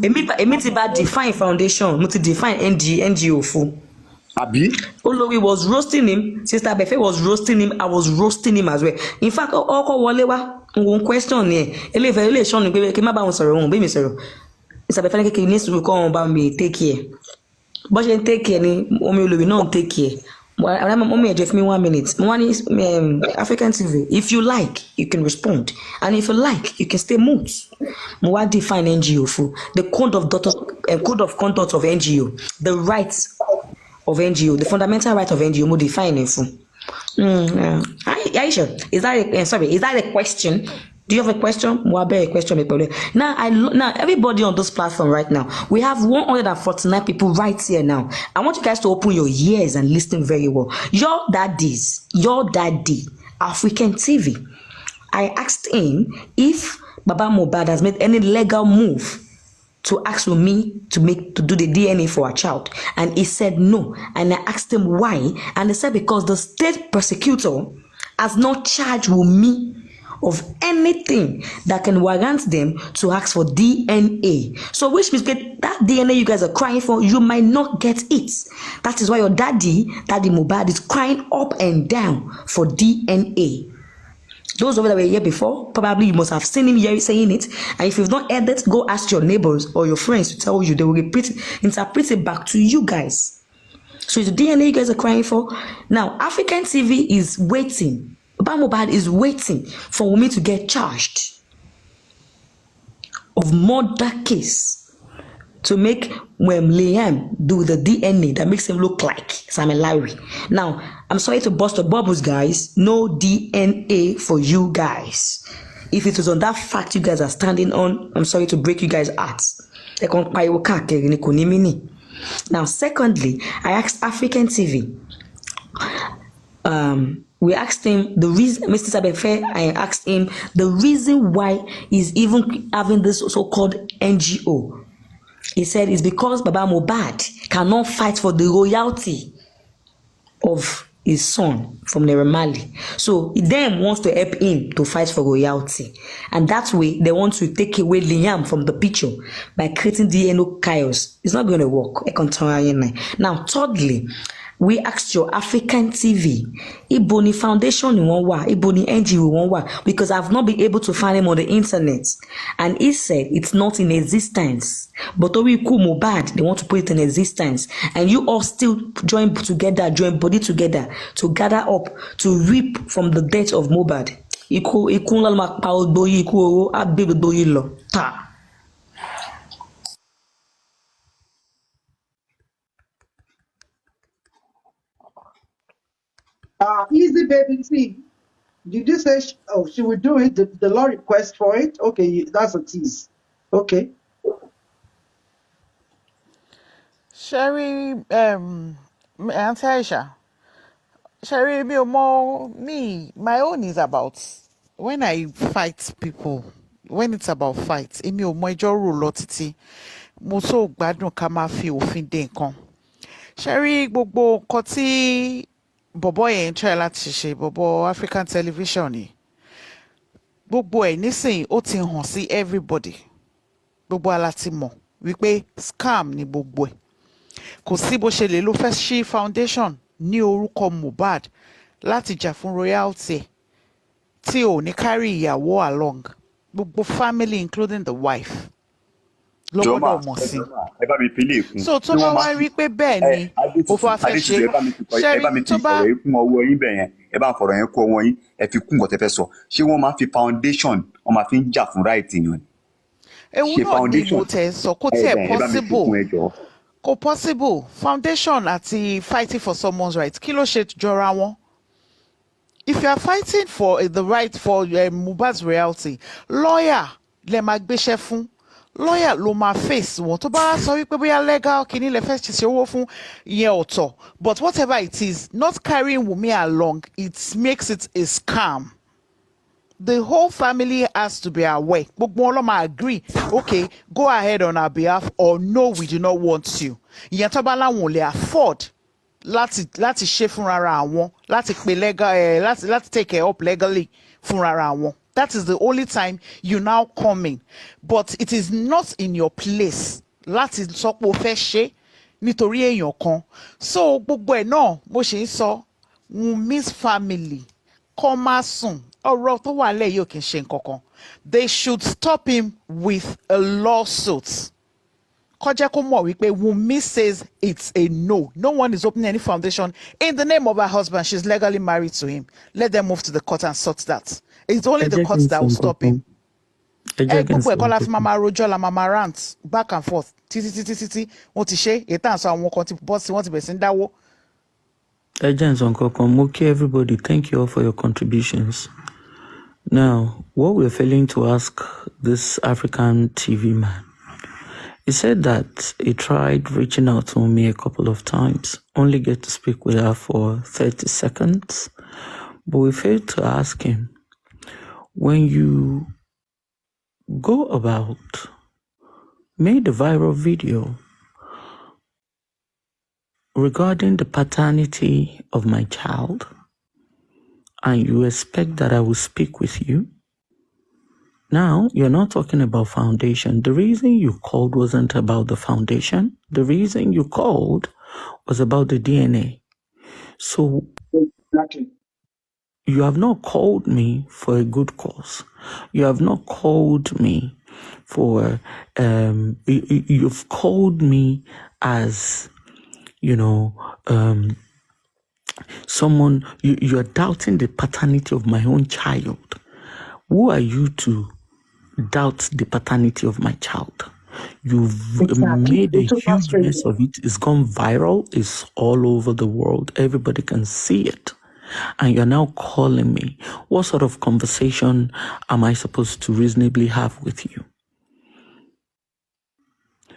Emi ti ba define foundation, mo ti define NGO fún. Abi? Olowi was roasting him. Sister Befe was roasting him. I was roasting him as well. In fact, oko wọlé wá, ngon question ni. Elevation ni pé kí má bá wọn sọ̀rọ̀, wọn be mi sọ̀rọ̀. Sister Befe ní kí ní sùúrù kó wọn bá mi take care. But she take care ni omi Olowi no take care. Mommy, give me 1 minute. One is African TV. If you like, you can respond, and if you like, you can stay mute. What define NGO for the code of conduct of NGO, the rights of NGO, the fundamental right of NGO. Mo define it for. Aisha, is that a question? Do you have a question? Now everybody on this platform right now, we have 149 people right here now. I want you guys to open your ears and listen very well. Your daddy, African TV. I asked him if Baba Mohbad has made any legal move to ask me to do the DNA for a child, and he said no. And I asked him why, and he said because the state prosecutor has not charged with me of anything that can warrant them to ask for DNA. So which means that DNA you guys are crying for, you might not get it. That is why your daddy Mohbad, is crying up and down for DNA. Those of you that were here before, probably you must have seen him here saying it. And if you've not heard it, go ask your neighbors or your friends to tell you. They will interpret it back to you guys. So it's the DNA you guys are crying for. Now, African TV is waiting. Mohbad is waiting for Wunmi to get charged of murder case to make Liam do the DNA that makes him look like Samuel Larry. Now, I'm sorry to burst the bubbles, guys. No DNA for you guys. If it was on that fact you guys are standing on, I'm sorry to break you guys' hearts. Now, secondly, I asked African TV. We asked him the reason, Mr. Sabefe, I asked him the reason why he's even having this so-called NGO. He said it's because Baba Mohbad cannot fight for the royalty of his son from Naira Marley. So he then wants to help him to fight for royalty. And that way, they want to take away Liam from the picture by creating DNA chaos. It's not going to work. Now, thirdly, we asked your African TV, Iboni Foundation in one way, Iboni NGO in one way, because I've not been able to find him on the internet. And he said it's not in existence. But Oriku Mohbad, they want to put it in existence. And you all still join body together to gather up to reap from the death of Mohbad. Easy baby T. Did you say she would do it? The law request for it? Okay, that's a tease. Okay. Sherry, Auntie Aisha, Sherry, my own is about when I fight people. When it's about fight, emi o mo ejo ro lo titi. Mo so gbadun ká má fi òfin de nǹkan. Sherry, gbogbo nǹkan tí bọ̀bọ́ yẹn try láti ṣe, bọ̀bọ́ African television ni. Gbogbo ẹ̀ nísìnyí ó ti hàn sí everybody. Gbogbo ala ti mọ̀ wípé scam ni gbogbo ẹ̀. Kò sí bó ṣe lè lo fẹ́ ṣí foundation ní orúkọ Mohbad láti jà fún royalty tí ò ní carry ìyàwó along. Gbogbo family including the wife. Lọ́gbọ́dọ̀ mọ̀ sí. Ẹ bá mi fi lè kún. So tó bá wá rí pé bẹ́ẹ̀ ni ó fà fẹ́ ṣe. Ẹ bá mi fi ọ̀rọ̀ yìí kún ọwọ́ yín bẹ̀ yẹn. Ẹ bá ń fọ̀rọ̀ yẹn kún ọwọ́ yín. Ẹ fi kún nǹkan tẹ́ fẹ́ sọ. Ṣé wọ́n máa fi foundation wọ́n máa fi ń jà fún right yẹn? Ewu náà ni mo tẹ̀ sọ kó tiẹ̀ possible. Kò possible. Foundation àti fighting for someone's right. Kí ló ṣe jọra wọn? If you are fighting for the right for Mohbad's royalty, lawyer lè máa gbéṣẹ́ fún. Lawyer ló máa face wọn tó bá sọ wípé bóyá legal kìíní lè fẹ́ ṣe owó fún ìyẹn ọ̀tọ̀. But whatever it is, not carrying Wunmi along, it makes it a scam. The whole family has to be aware. Gbogbo wọn ló máa agree, okay, go ahead on our behalf, or no, we do not want you. Ìyẹn tó bá láwọn ò lè afford láti ṣe fúnra àwọn, láti pe legal, láti take it up legally fúnra àwọn. That is the only time you now come in. But it is not in your place láti sọ pé o fẹ́ ṣe nítorí èèyàn kan. So gbogbo ẹ̀ náà bó ṣe ń sọ, Wunmi's family kọ́ máa sùn. Ọ̀rọ̀ tó wà lẹ́yìn yóò kì í ṣe nǹkan kan. They should stop him with a lawsuit. Kọjá kó mọ̀ wípé Wunmi says it's a no. No one is opening any foundation in the name of her husband. She's legally married to him. Let them move to the court and sort that. It's only the courts that will stop him. Gbogbo ẹ̀kọ́ la fi máa rojọ́ la máa rant back and forth títí wọ́n ti ṣe ètò àǹsọ àwọn kan ti bọ́ sí wọ́n ti bẹ̀rẹ̀ sí ń dáwó. Agents on Kokomoki, everybody, thank you all for your contributions. Now, what we're failing to ask this African TV man, he said that he tried reaching out to me a couple of times, only get to speak with her for 30 seconds, but we failed to ask him, when you go about, made a viral video regarding the paternity of my child, and you expect that I will speak with you, Now, you're not talking about foundation. The reason you called wasn't about the foundation. The reason you called was about the DNA. So Exactly. you have not called me for a good cause. You have not called me for, you've called me as, someone, you're doubting the paternity of my own child. Who are you to doubt the paternity of my child? You've Exactly. made a Total huge mess stranger. of it. It's gone viral. It's all over the world. Everybody can see it. And you're now calling me. What sort of conversation am I supposed to reasonably have with you?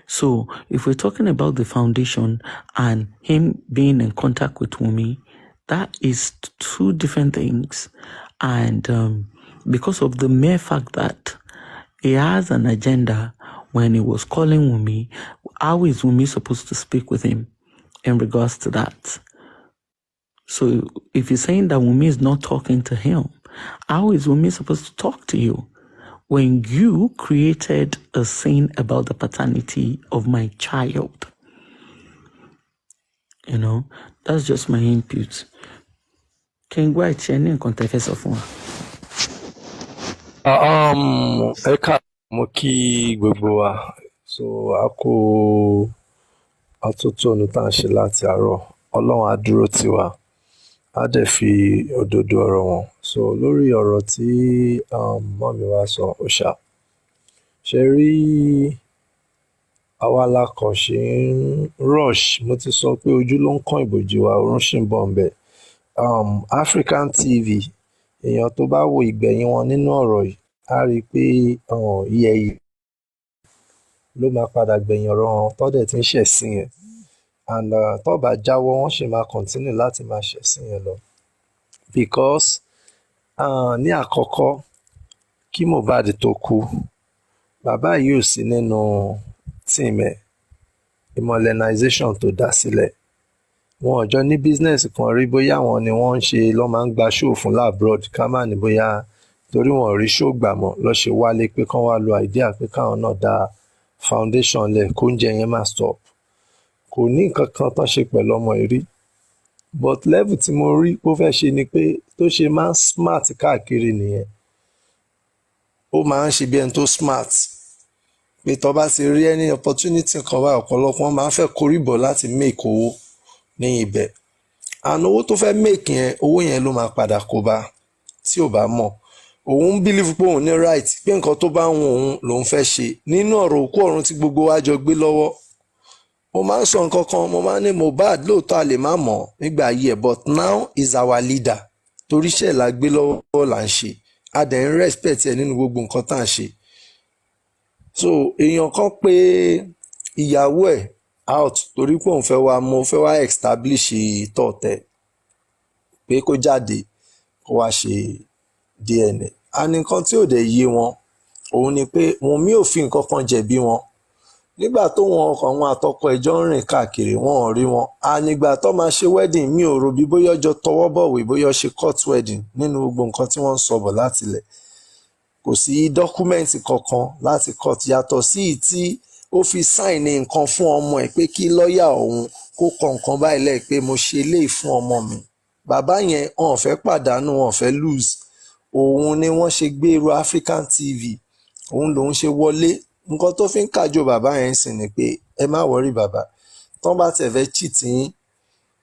So if we're talking about the foundation and him being in contact with Wumi, that is two different things. And because of the mere fact that he has an agenda when he was calling Wumi, how is Wumi supposed to speak with him in regards to that? So if you're saying that Wumi is not talking to him, how is Wumi supposed to talk to you when you created a scene about the paternity of my child? That's just my input. Can go ahead and confess of one. Ẹ ká mo kí gbogbo wa so a kó atótónu tá à ń ṣe láti àárọ̀ Ọlọ́run á dúró tì wá á dẹ̀ fi òdodo ọ̀rọ̀ wọn so lórí ọ̀rọ̀ tí mọ́mì wa sọ ọ̀ṣà ṣe rí àwa la kàn ṣe ń rush mo ti sọ pé ojú ló ń kán ìbòjì wa oorun ṣì ń bọ̀ ń bẹ̀ African TV èèyàn tó bá wo ìgbẹ̀yìn wọn nínú ọ̀rọ̀ yìí á rí i pé yẹ̀yẹ̀ ló máa padà gbẹ̀yìn ọ̀rọ̀ wọn tó dẹ̀ ti ń ṣẹ̀sìn yẹn and tó bá jáwọ́ wọ́n sì máa continue láti máa ṣẹ̀sìn yẹn lọ because ní àkọ́kọ́ kí Mohbad tó kú bàbá yìí ò sí nínú team ẹ̀ immobilization tó dá sílẹ̀ wọn ò jọ ní business kan rí bóyá àwọn ni wọ́n ń ṣe lọ́ máa ń gba show fún labroad ká má ní bóyá torí wọn ò rí show gbà mọ́ lọ́ ṣe wálé pé kán wá lo idea pé káwọn náà dá foundation lẹ̀ kóúnjẹ yẹn máa stop kò ní nǹkan kan tán ṣe pẹ̀lú ọmọ ìrí but level tí mo rí ó fẹ́ ṣe ni pé tó ṣe máa ń smart káàkiri nìyẹn ó máa ń ṣe bí ẹni tó smart pé tó bá ti rí any opportunity kan wá ọ̀pọ̀lọpọ̀ máa ń fẹ́ koríbọ̀ láti make owó ní ibẹ̀ àná owó tó fẹ́ make yẹn owó yẹn ló máa padà kó bá tí ò bá mọ̀ òun ń believe pé òun ní right pé nǹkan tó bá ń wù òun lòun fẹ́ ṣe nínú ọ̀rọ̀ òkú ọ̀run tí gbogbo wa jọ gbé lọ́wọ́ mo máa ń sọ nǹkan kan mo máa ń ní Mohbad lóòótọ́ a lè má mọ̀ nígbà ayé ẹ̀ but now is our leader torí iṣẹ́ la gbé lọ́wọ́ là ń ṣe a dẹ̀ ń respect ẹ̀ nínú gbogbo nǹkan tá à ń ṣe so èèyàn kan pé ìyàwó ẹ̀ out torí pé òun fẹ́ wá establish tọ̀tẹ̀ pé kó jáde kó wá ṣe DNA àní nǹkan tí ò dẹ̀ yé wọn òun ni pé Wùnmí ò fi nǹkan kan jẹ̀bi wọn nígbà tó wọn ọkọ wọn àtọkọ ẹjọ́ ń rìn káàkiri wọn ò rí wọn ànígbà tó máa ṣe wedding mi ò rò bí bóyá ọjọ́ tọwọ́ bọ̀wé bóyá ṣe court wedding nínú gbogbo nǹkan tí wọ́n ń sọ bọ̀ látilẹ̀ kò sí dọ́kúmẹ́ǹtì kankan láti court yàtọ̀ sí tí ó fi sáìnì nǹkan fún ọmọ ẹ̀ pé kí lọ́ọ̀yà òun kó kọ nǹkan báyìí lẹ̀ pé mo ṣe eléyìí fún ọmọ mi bàbá yẹn wọn ò fẹ́ pàdánù wọn ò fẹ́ lose òun ni wọ́n ṣe gbé irú African TV òun lòun ṣe wọlé nǹkan tó fi ń kájọ bàbá yẹn sì ni pé ẹ má wọrí bàbá tán bá tẹ̀ fẹ́ cheat yín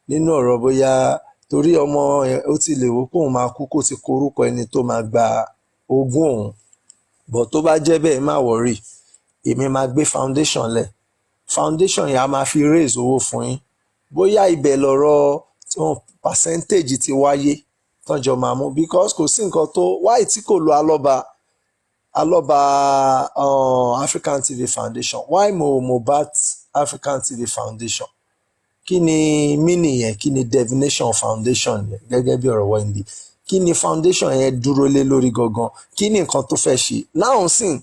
nínú ọ̀rọ̀ bóyá torí ọmọ ó ti lè wò pé òun máa kú kó ti korúkọ ẹni tó máa gba ogún òun bọ̀ tó bá jẹ́ bẹ́ẹ̀ má wọrí èmi máa gbé foundation lẹ̀ foundation yẹn a máa fi raise owó fún yín bóyá ibẹ̀ lọ̀rọ̀ tí wọ́n percentage ti wáyé tọ́jọ́ máa mú because kò sí nǹkan tó wáyé tí kò lo alọ́ba African TV Foundation why Mohbad African TV Foundation kí ni meaning yẹn kí ni definition foundation yẹn gẹ́gẹ́ bí ọ̀rọ̀ Wendy kí ni foundation yẹn dúró lé lórí gangan kí ni nǹkan tó fẹ́ ṣe now sìn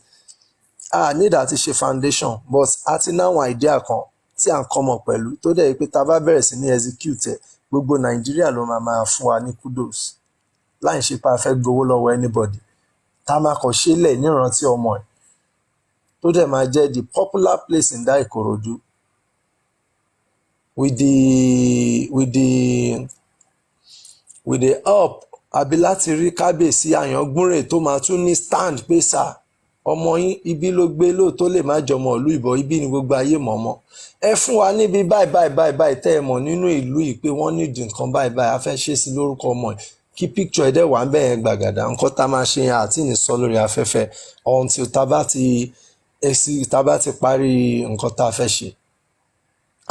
need àti ṣe foundation but a ti náwọn idea kan tí à ń kọ́mọ pẹ̀lú tó dẹ̀ pé tá a bá bẹ̀rẹ̀ sí ní execute ẹ̀ gbogbo Nàìjíríà ló máa fún wa ní kudos láì ṣe pé a fẹ́ gbowó lọ́wọ́ anybody tá a máa kàn ṣe lẹ̀ nírántí ọmọ ẹ̀ tó dẹ̀ máa jẹ́ the popular place in that Ìkòròdú with the help àbí láti rí kábíyèsí Àyàngbúnrè tó máa tún ní stand pé sà ọmọ yín ibi ló gbé lóòótọ́ lè má jọmọ ìlú ìbọn ibi ni gbogbo ayé mọ̀ọ́mọ́ ẹ fún wa níbi báyìí tẹ́ ẹ mọ̀ nínú ìlú yìí pé wọ́n nídìí nǹkan báyìí a fẹ́ ṣe sí lórúkọ ọmọ ẹ̀ kí picture ẹ̀ dẹ̀ wà ń bẹ̀yẹn gbàgàdà nǹkan tá a máa ṣe yẹn àti ìnísọ lórí afẹ́fẹ́ until tá a bá ti parí nǹkan tá a fẹ́ ṣe.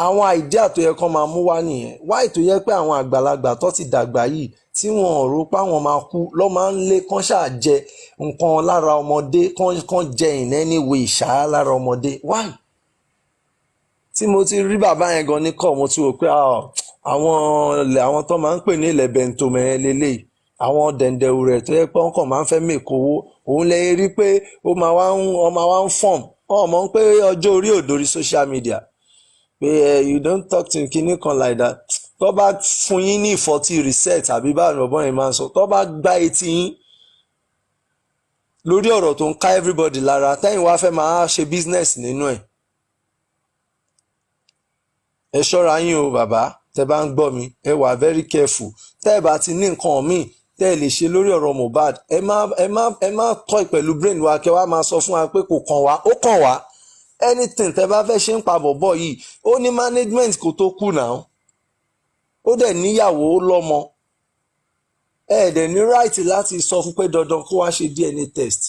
àwọn àìdíà tó yẹ kán máa mú wá nìyẹn wáì tó yẹ pé àwọn àgbàlagbà tó ti dàgbà yìí tí wọn ò rò pé àwọn máa kú lọ́ máa ń lé kán ṣáà jẹ nǹkan lára ọmọdé kán jẹ in any way ṣáá lára ọmọdé wáì. tí mo ti rí bàbá yẹn gan ní kọ́ mo ti rò pé àwọn tó máa ń pè ní ilẹ̀ bẹ̀ntòmẹ̀ lélẹ́yìí àwọn dẹ̀ǹdẹ̀wù rẹ̀ tó yẹ pé wọ́n kàn máa ń fẹ́ mèkówó òun lẹ́yìn rí pé ó máa wá ń fọ̀m ọmọ pé ọjọ́ orí ò dórí social media pé you don't talk to kinní kan like that tó bá fún yín ní ìfọ́tí reset àbí báwo ọ̀bọ̀n yẹn máa ń sọ tó bá gbá etí yín lórí ọ̀rọ̀ tó ń ká everybody lára tẹ́yìn wá fẹ́ máa ṣe business nínú ẹ̀ ẹ ṣọ́ra yín o bàbá tẹ́ bá ń gbọ́ mi ẹ wà very careful tẹ́ ẹ bá ti ní nǹkan míì tẹ́ ẹ lè ṣe lórí ọ̀rọ̀ Mohbad ẹ má tọ́ pẹ̀lú brain wa kẹ́ wá máa sọ fún wa pé kò kàn wá ó kàn wá anything tẹ́ bá fẹ́ ṣe ń pa bọ̀bọ̀ yìí ó ní management kò tó kù náà ó dẹ̀ níyàwó ó lọ́mọ ẹ dẹ̀ ní right láti sọ fún pé dandan kó wá ṣe DNA test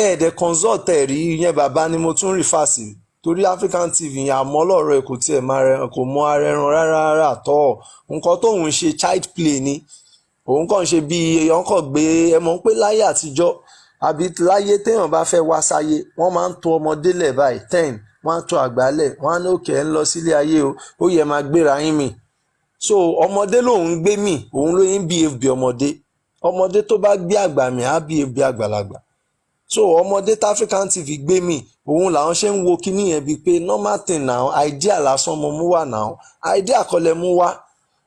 ẹ dẹ̀ consult ẹ̀ rí ìyẹn bàbá ni mo tún rí fàṣì torí African TV yẹn àmọ́ lọ́rọ̀ ẹ̀ kò tiẹ̀ kò mọ ara ẹran rárá tọ́ nǹkan tóun ṣe child play ni òun kàn ṣe bí èèyàn kàn gbé ẹ mọ̀ pé láyé àtijọ́ àbí láyé téèyàn bá fẹ́ wá sáyé wọ́n máa ń tò ọmọdé lẹ̀ báyìí 10 wọ́n á tò àgbà lẹ̀ wọ́n á ní òkè ẹ̀ ń lọ sílé ayé o ó yẹ máa gbéra yín mi so ọmọdé lòun gbé mi òun ló ń behave bí ọmọdé tó bá gbé àgbà mi á behave bí àgbàlagbà so ọmọdé tí African TV gbé mi òun làwọn ṣe ń wo kíní yẹn bíi pé normal thing now idea lásán mo mú wá now idea kọ́lẹ̀ mú wá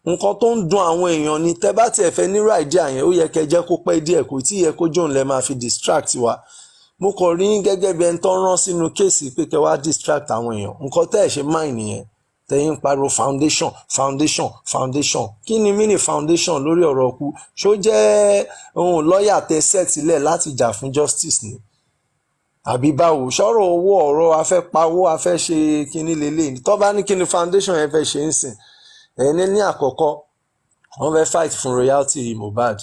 nǹkan tó ń dùn àwọn èèyàn ni tẹ́ bá tiẹ̀ fẹ́ nírú idea yẹn ó yẹ kẹ́ jẹ́ kó pẹ́ díẹ̀ kò tí yẹ kó jóun lẹ́ máa fi distract wa mo kàn rí gẹ́gẹ́ bí ẹni tó ń rán sínú kéèsì pé kẹ́ wá distract àwọn èèyàn nǹkan tẹ́ ẹ̀ ṣe máì nìyẹn tẹ́yìn pariwo foundation kí ni mí ní foundation lórí ọ̀rọ̀ ọkú ṣó jẹ́ ohun lọ́ọ̀yà tẹ́ sẹ́tìlẹ̀ láti jà fún justice ni àbí báwo ṣọ́rọ̀ owó ọ̀rọ̀ afẹ́ pawó afẹ́ ṣe kíní lélẹ́yìn tó bá ní kíní foundation yẹn fẹ́ ṣe ń sìn ẹni ní àkọ́kọ́ wọ́n fẹ́ fight fún royalty Mohbad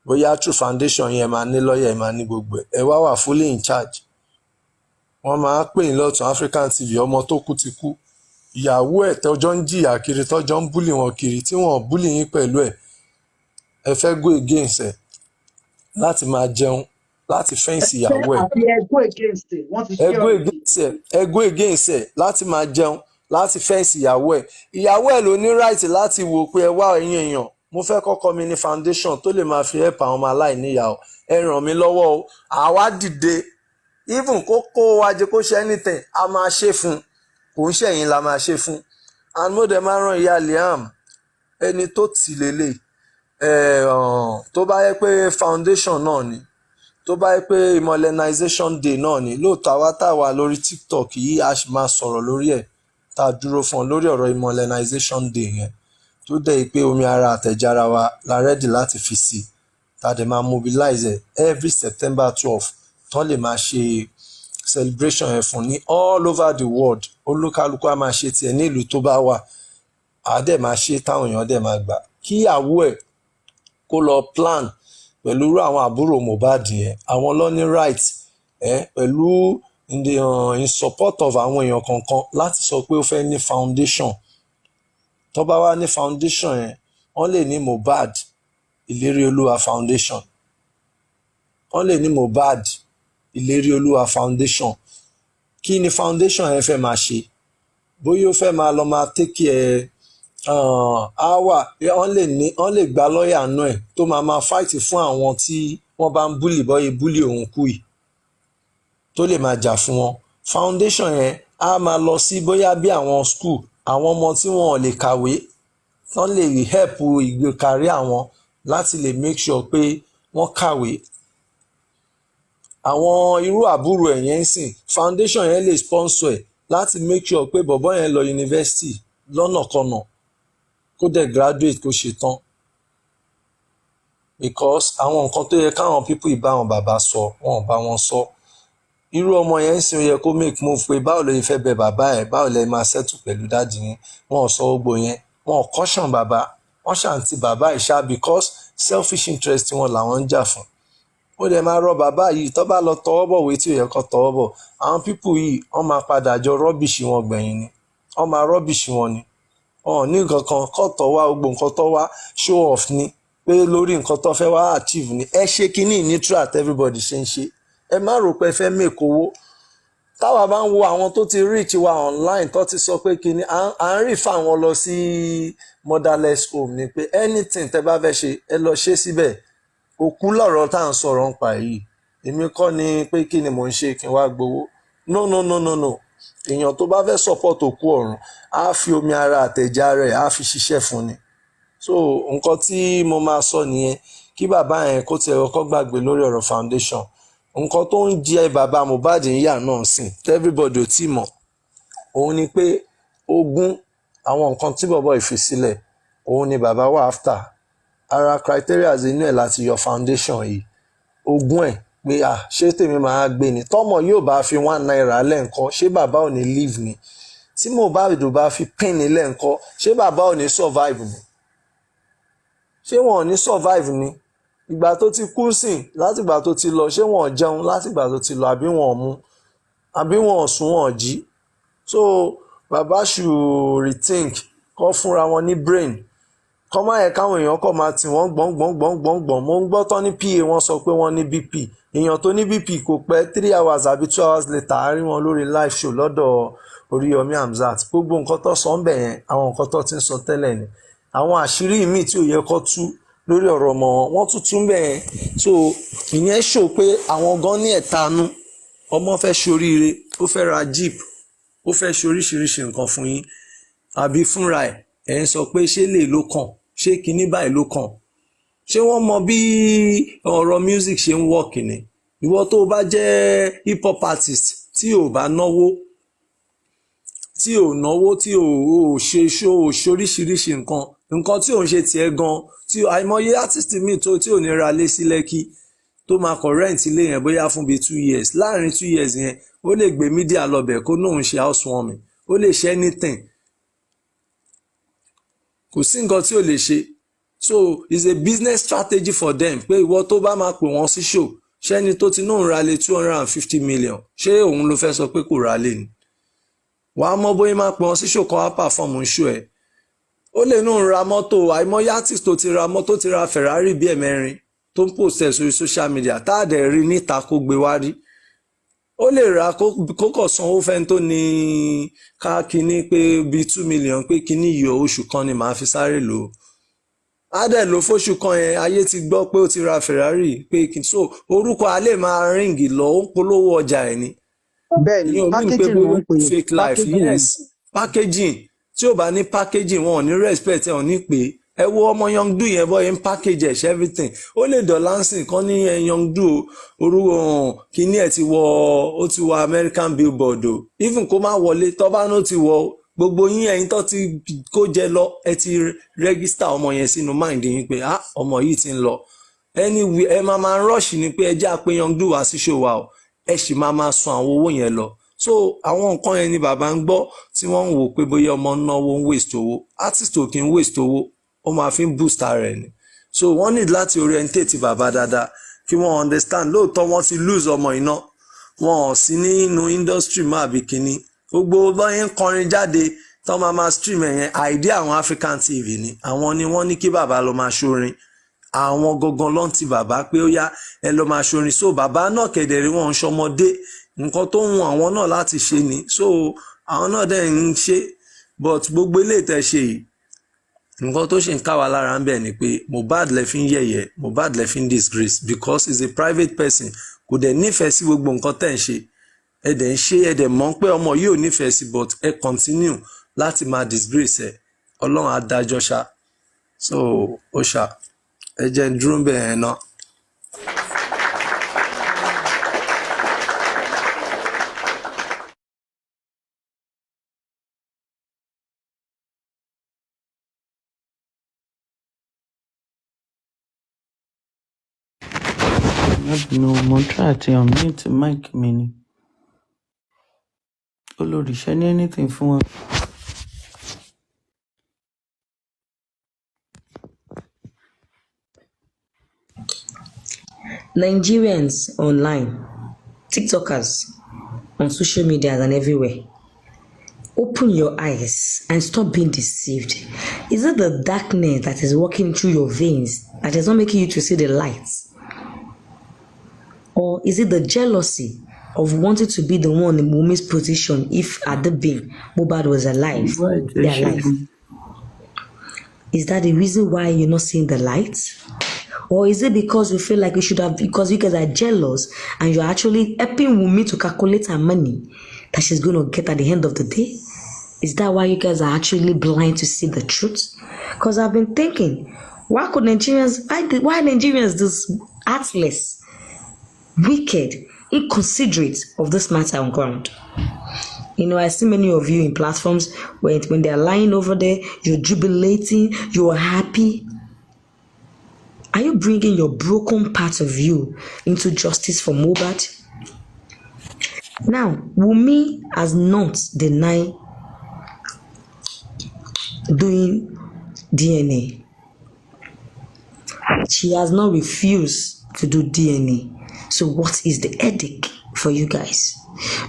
bóyá true foundation yẹn máa ní lọ́ọ̀yà ẹ̀ máa ní gbogbo ẹ̀ wá wà fully in charge wọ́n máa pè ní lọ́tún African TV ọmọ tó kú ti kú ìyàwó ẹ̀ tọ́jọ́ ń jìyà kiri tọ́jọ́ ń búlì wọn kiri tí wọ́n búlì yín pẹ̀lú ẹ̀ ẹ fẹ́ go against ẹ̀ láti máa jẹun láti fẹ́ǹsì ìyàwó ẹ̀ ẹ go against ẹ̀ láti máa jẹun láti fẹ́ǹsì ìyàwó ẹ̀ ló ní right láti wò pé ẹ wá ẹ̀yin èèyàn mo fẹ́ kọ́kọ́ mi ní foundation tó lè máa fi help àwọn ọmọ aláìníyàwó ẹ ràn mí lọ́wọ́ o àwa dìde even kó wájú kó ṣe anything a máa ṣe fún kò ń ṣẹ̀yìn la máa ṣe fún and mo dẹ̀ máa ràn ìyá Liam ẹni tó tì lélẹ̀ tó bá yẹ pé foundation náà ni tó bá yẹ pé immolenization day náà ni lóòótọ́ àwa tá a wà lórí TikTok yìí a sì máa sọ̀rọ̀ lórí ẹ̀ tá a dúró fún ọ lórí ọ̀rọ̀ immolenization day yẹn tó dẹ̀ pé omi ara àtẹ̀jára wa la rẹ́dì láti fi sí tá a dẹ̀ máa mobilize every September 12 tán lè máa ṣe celebration ẹ̀ fún ní all over the world olúkálukú á máa ṣe tiẹ̀ ní ìlú tó bá wà á dẹ̀ máa ṣe táwọn èèyàn dẹ̀ máa gbà kíyàwó ẹ̀ kó lọ plan pẹ̀lú àwọn àbúrò Mohbad yẹn àwọn ló ní right pẹ̀lú in support of àwọn èèyàn kankan láti sọ pé ó fẹ́ ní foundation tó bá wá ní foundation yẹn wọ́n lè ní Mohbad ìlérí olúwa foundation wọ́n lè ní Mohbad ìlérí olúwa foundation kí ni foundation yẹn fẹ́ máa ṣe bóyá ó fẹ́ máa lọ máa take care wọ́n lè gba lọ́ọ̀yà náà ẹ̀ tó máa fight fún àwọn tí wọ́n bá ń búlì bọ́yé búlì òun kú yìí tó lè máa jà fún wọn foundation yẹn á máa lọ sí bóyá bí àwọn school àwọn ọmọ tí wọn ò lè kàwé wọ́n lè help ìgbékarí àwọn láti lè make sure pé wọ́n kàwé àwọn irú àbúrò ẹ̀ yẹn ń sìn foundation yẹn lè sponsor ẹ̀ láti make sure pé bọ̀bọ́ yẹn lọ university lọ́nàkọnà kó dẹ̀ graduate kó ṣe tán because àwọn nǹkan tó yẹ káwọn people ìbá wọn bàbá sọ wọn ò bá wọn sọ irú ọmọ yẹn ń sìn ó yẹ kó make move pé báwo lè fẹ́ bẹ bàbá ẹ̀ báwo lè máa settle pẹ̀lú dáàdì yẹn wọn ò sọ gbogbo yẹn wọn ò caution bàbá wọn ṣàǹtì bàbá ìṣá because selfish interest wọn làwọn ń jà fún ó dẹ̀ máa rọ bàbá yìí tó bá lọ tọwọ́ bọ̀ wé tí ò yẹ kó tọwọ́ bọ̀ àwọn pípù yìí wọ́n máa padà jọ rọ́bìṣì wọn gbẹ̀yìn ni wọ́n máa rọ́bìṣì wọn ni wọn ò ní nǹkan kan kọ́ tọ́ wá gbogbo nǹkan tó wá show off ni pé lórí nǹkan tó fẹ́ wá achieve ni ẹ ṣe kínní neutral everybody ṣe ń ṣe ẹ má rò pé ẹ fẹ́ make owó táwa bá ń wo àwọn tó ti reach wa online tó ti sọ pé kínní à ń rí fáwọn lọ sí motherless home ni pé anything tẹ́ bá fẹ́ ṣe ẹ lọ ṣe síbẹ̀ òkú lọ̀rọ̀ tá à ń sọ̀rọ̀ ń pa yìí èmi kọ́ ni pé kí ni mò ń ṣe kí n wá gbowó no èèyàn tó bá fẹ́ support òkú ọ̀run á fi omi ara àtẹ̀já rẹ̀ á fi ṣiṣẹ́ fún ni so nǹkan tí mo máa sọ nìyẹn kí bàbá yẹn kó tiẹ̀ kọ́kọ́ gbàgbé lórí ọ̀rọ̀ foundation nǹkan tó ń jẹ bàbá Mohbad ń yà náà sìn everybody ò tí mọ̀ òun ni pé ogún àwọn nǹkan tí bọ̀bọ̀ ìfisílẹ̀ òun ni bàbá wà after ara criteria inú ẹ̀ láti yọ foundation yìí ogún ẹ̀ pé ṣé tèmi máa gbé ni tọ́mọ yóò bá fi £1 lẹ́ǹkan ṣé bàbá ò ní live ni tí Mohbad ò bá fi pín ní lẹ́ǹkan ṣé bàbá ò ní survive ni ṣé wọn ò ní survive ni ìgbà tó ti kú sìn látìgbà tó ti lọ ṣé wọn ò jẹun látìgbà tó ti lọ àbí wọn ò mu àbí wọn ò sùn wọn ò jí so bàbá should rethink kọ́ fúnra wọn ní brain kọ́ máa yẹ káwọn èèyàn kọ́ máa tì wọ́n gbọ̀ngbọ̀ngbọ̀ngbọ̀ngbọ̀n mo ń gbọ́ tán ní PA wọ́n sọ pé wọ́n ní BP èèyàn tó ní BP kò pẹ́ 3 hours àbí 2 hours later a rí wọn lórí live show lọ́dọ̀ Oríyọmí Hamzat gbogbo nǹkan tó sọ ń bẹ̀ yẹn àwọn nǹkan tó ti ń sọ tẹ́lẹ̀ ni àwọn àṣírí míì tí ò yẹ kó tú lórí ọ̀rọ̀ ọmọ wọn tún tún bẹ̀ yẹn so ìyẹn ṣò pé àwọn gan ní ẹ̀tanú ọmọ fẹ́ ṣoríire ó fẹ́ ra jeep ó fẹ́ ṣe oríṣiríṣi nǹkan fún yín àbí fúnra ẹ̀ ń sọ pé ṣé lè ló kàn ṣé kinní báyìí ló kàn ṣé wọ́n mọ bí ọ̀rọ̀ music ṣe ń work ni ìwọ tó bá jẹ́ hip hop artist tí ò bá náwó tí ò ṣe oríṣiríṣi nǹkan tí ò ń ṣe tiẹ̀ gan tí àìmọye artist míì tí ò ní ra lé sí Lẹ́kì tó máa kọ rent ilé yẹn bóyá fún bíi 2 years láàrin 2 years yẹn ó lè gbé mídíà lọbẹ̀ kó náà ń ṣe housewarming ó lè ṣe anything kò sí nǹkan tí ò lè ṣe so it's a business strategy for them pé ìwọ tó bá máa pè wọ́n sí show ṣẹ́ni tó ti náà ń ra lé 250 million ṣé òun ló fẹ́ sọ pé kò ra lé ni wàá mọ bóyá máa pè wọ́n sí show kan wá perform ń show ẹ̀ ó lè náà ń ra mọ́tò àìmọye artist tó ti ra mọ́tò ti ra Ferrari bíi ẹ̀mẹ́rin tó ń post sórí social media tá a dẹ̀ rí níta kó gbé wá rí ó lè ra kó kọ̀ sanwó fẹ́ni tó ní ká kíní pé bíi 2 million pé kíní yọ oṣù kan ni màá fi sáré lò ó á dẹ̀ lò fóṣù kan yẹn ayé ti gbọ́ pé ó ti ra Ferrari pé so orúkọ alẹ́ máa ríǹgì lọ ó ń polówó ọjà ẹ̀ ni bẹ́ẹ̀ni packaging ló ń pè é fake life yes packaging tí ò bá ní packaging wọn ò ní respect ẹ̀ ò ní pé ẹ wo ọmọ Youngdu yẹn bọ́ yẹn package ẹ̀ ṣe everything ó lè dọ̀là ń sìn kan ní Youngdu orúkọ kínní ẹ̀ ti wọ American Billboard o even kó má wọlé tó bá ní ó ti wọ gbogbo yín ẹ̀yin tó ti kó jẹ lọ ẹ ti register ọmọ yẹn sínú mind yín pé ọmọ yìí ti ń lọ anyway ẹ máa rush ni pé ẹ jẹ́ àpé Youngdu wá sí show wa o ẹ sì máa san àwọn owó yẹn lọ so àwọn nǹkan yẹn ni bàbá ń gbọ́ tí wọ́n ń wò pé bóyá ọmọ náwó ń waste owó artist ò kí ń waste owó ó máa fi ń boost ara ẹ̀ ni so wọ́n need láti orientate bàbá dáadáa kí wọ́n understand lóòótọ́ wọ́n ti lose ọmọ iná wọn ò sí nínú industry má àbí kínní gbogbo báyẹn ń kọrin jáde tó máa stream ẹ̀yẹn idea àwọn African TV ni àwọn ni wọ́n ní kí bàbá lọ máa ṣorin àwọn gangan ló ń ti bàbá pé ó yá ẹ lọ máa ṣorin so bàbá náà kẹ̀dẹ̀rẹ̀ wọn ń ṣọmọdé nǹkan tó ń wọn àwọn náà láti ṣe ni so àwọn náà dẹ̀ ń ṣe but gbogbo ilé ìtẹ̀ ṣe yìí nǹkan tó ṣe ń ká wa lára ń bẹ̀ ni pé Mohbad lẹ fi ń yẹ̀yẹ́ Mohbad lẹ fi ń disgrace because he's a private person kò dẹ̀ nífẹ̀ẹ́ sí gbogbo nǹkan tẹ̀ ń ṣe ẹ dẹ̀ ń ṣe ẹ dẹ̀ mọ̀ pé ọmọ yìí ò nífẹ̀ẹ́ sí but ẹ continue láti máa disgrace ẹ ọlọ́run á dájọ́ ṣá so ó ṣá ẹ jẹ́ ń dúró bẹ́ẹ̀ náà No, Montrati, I'm going to make mini. Olori, share anything for Nigerians online, TikTokers, on social media and everywhere. Open your eyes and stop being deceived. Is it the darkness that is walking through your veins that is not making you to see the lights? Or is it the jealousy of wanting to be the one in Wumi's position if Adebin Mohbad was alive? They're alive. Is that the reason why you're not seeing the lights? Or is it because you feel like you should have, because you guys are jealous and you're actually helping Wumi to calculate her money that she's going to get at the end of the day? Is that why you guys are actually blind to see the truth? Because I've been thinking, why are Nigerians this heartless, wicked, inconsiderate of this matter on ground? You know, I see many of you in platforms when they're lying over there, you're jubilating, you're happy. Are you bringing your broken part of you into justice for Mohbad? Now, Wumi has not denied doing DNA. She has not refused to do DNA. So what is the headache for you guys?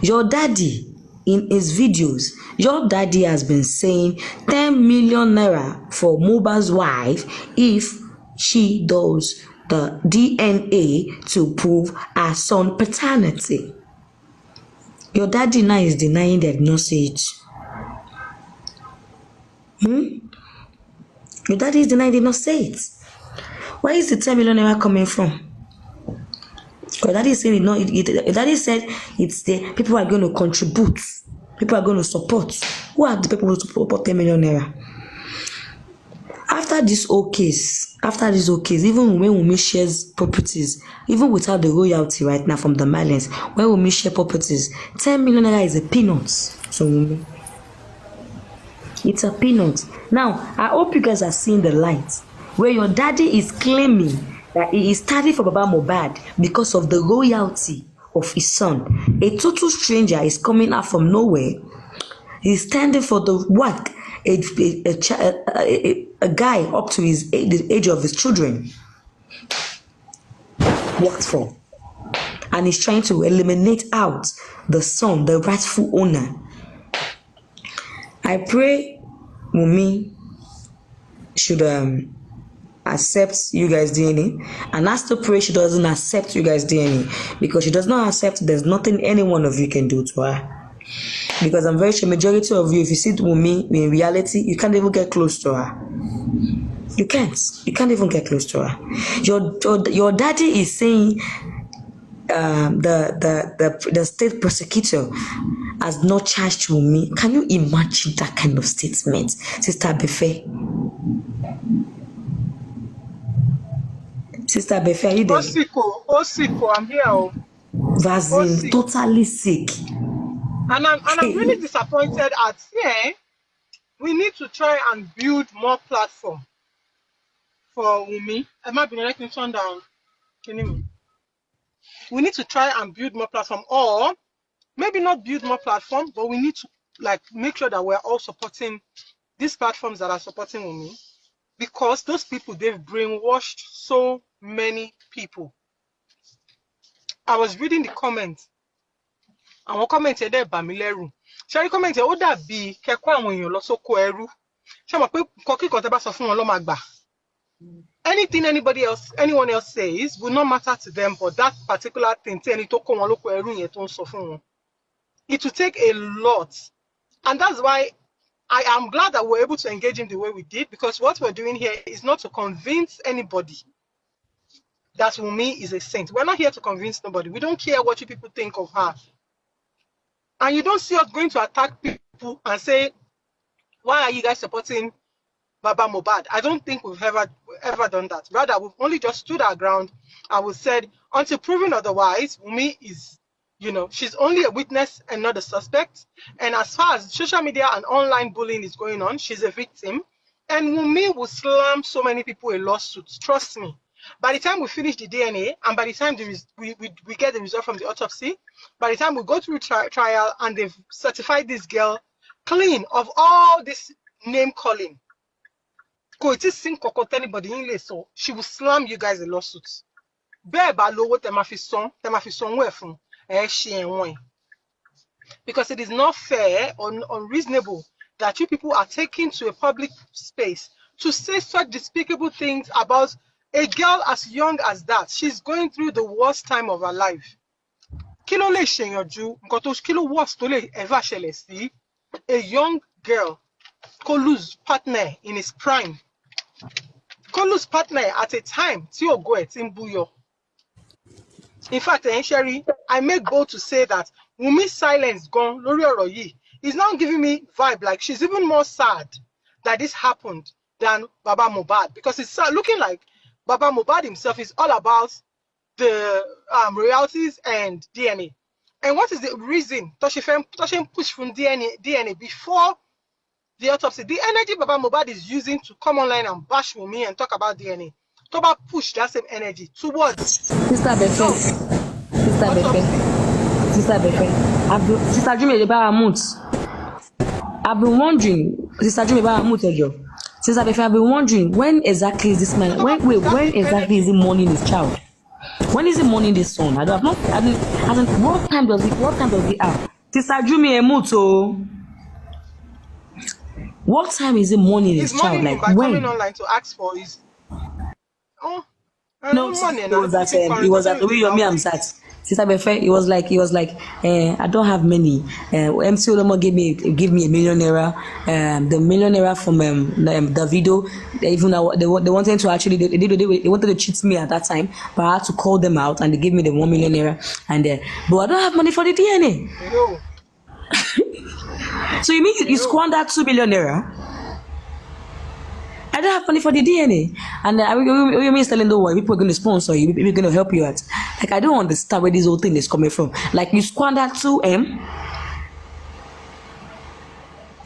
Your daddy, in his videos, your daddy has been saying 10 million naira for Mohbad's wife if she does the DNA to prove her son paternity. Your daddy now is denying they did not say it. Your daddy is denying they did not say it. Where is the 10 million naira coming from? Your daddy is saying your daddy said it's the people are going to contribute. People are going to support. Who are the people who support 10 million naira? After this whole case, even when Wumi shares properties, even without the royalty right now from the Malians, when Wumi share properties, 10 million naira is a peanut. So Wumi, it's a peanut. Now, I hope you guys are seeing the light where your daddy is claiming that he is starting for Baba Mohbad because of the royalty of his son. A total stranger is coming out from nowhere. He's standing for the work a guy up to the age of his children worked for, and he's trying to eliminate out the son, the rightful owner. I pray Wumi should accept you guys' DNA, and I still pray she doesn't accept you guys' DNA, because she does not accept, there's nothing any one of you can do to her. Because I'm very sure majority of you, if you see Wumi in reality, you can't even get close to her. You can't even get close to her. Your daddy is saying the state prosecutor has not charged Wumi. Can you imagine that kind of statement, Sister Befe? Sister Befe, are you there? Osiko, I'm here. Vazin, totally sick. And I'm really disappointed at here. We need to try and build more platform for Wumi. I might be letting turn down. We need to try and build more platform, or maybe not build more platform, but we need to make sure that we're all supporting these platforms that are supporting Wumi, because those people, they've brainwashed so many people. I was reading the comments. Àwọn comment ẹ̀ dẹ̀ bà mí lẹ́rù. Ṣé rí comment ẹ̀ ó dàbí kẹ́kọ̀ọ́ àwọn èèyàn lọ sóko ẹrú. Ṣé mọ̀ pé kọ́kíkọ̀ tẹ́ bá sọ fún wọn ló máa gbà. Anything anyone else says will not matter to them, but that particular thing tí ẹni tó kó wọn lóko ẹrú yẹn tó ń sọ fún wọn. It will take a lot. And that's why I am glad that we're able to engage him the way we did, because what we're doing here is not to convince anybody that Wumi is a saint. We're not here to convince nobody. We don't care what you people think of her. And you don't see us going to attack people and say, why are you guys supporting Baba Mohbad? I don't think we've ever done that. Rather, we've only just stood our ground and we said, until proven otherwise, Wumi is, she's only a witness and not a suspect. And as far as social media and online bullying is going on, she's a victim. And Wumi will slam so many people in lawsuits. Trust me. By the time we finish the DNA, and by the time we get the result from the autopsy, by the time we go through trial and they've certified this girl clean of all this name calling, anybody in so she will slam you guys a lawsuit. Because it is not fair or unreasonable that you people are taken to a public space to say such despicable things about a girl as young as that. She's going through the worst time of her life. Kilo le sheyanju, kilo worst to le ever see a young girl could lose partner in his prime. Could lose partner at a time tí ó go in buyo. In fact, Sherry, I make bold to say that Wumi's silence gone lórí ọ̀rọ̀ yìí is now giving me vibe like she's even more sad that this happened than Baba Mohbad, because it's looking like Baba Mohbad himself is all about the royalties and DNA. And what is the reason Toshifen push from DNA before the autopsy? The energy Baba Mohbad is using to come online and bash Wumi and talk about DNA. Toba push that same energy towards Sister Befe. Sister Jumi I've been wondering, Sister Jumi Sister Befe, I've been wondering when exactly is this man? When exactly is he mourning his child? When is he mourning this son? What time does he have? Sister Jumi Emuto. What time is he mourning his child? Like by when? Coming online to ask for his. Oh, No, it was at Yomi Amsat. Sister Befe, it was like I don't have many. MC Olomo give me $1 million. The $1 million from Davido. Even they wanted to actually they wanted to cheat me at that time, but I had to call them out and they gave me the $1 million. And but I don't have money for the DNA. No. So you mean you squandered $2 million? I don't have money for the DNA. And you mean telling the world people are going to sponsor you, people are going to help you out. Like, I don't understand where this whole thing is coming from. Like, you squandered 2M.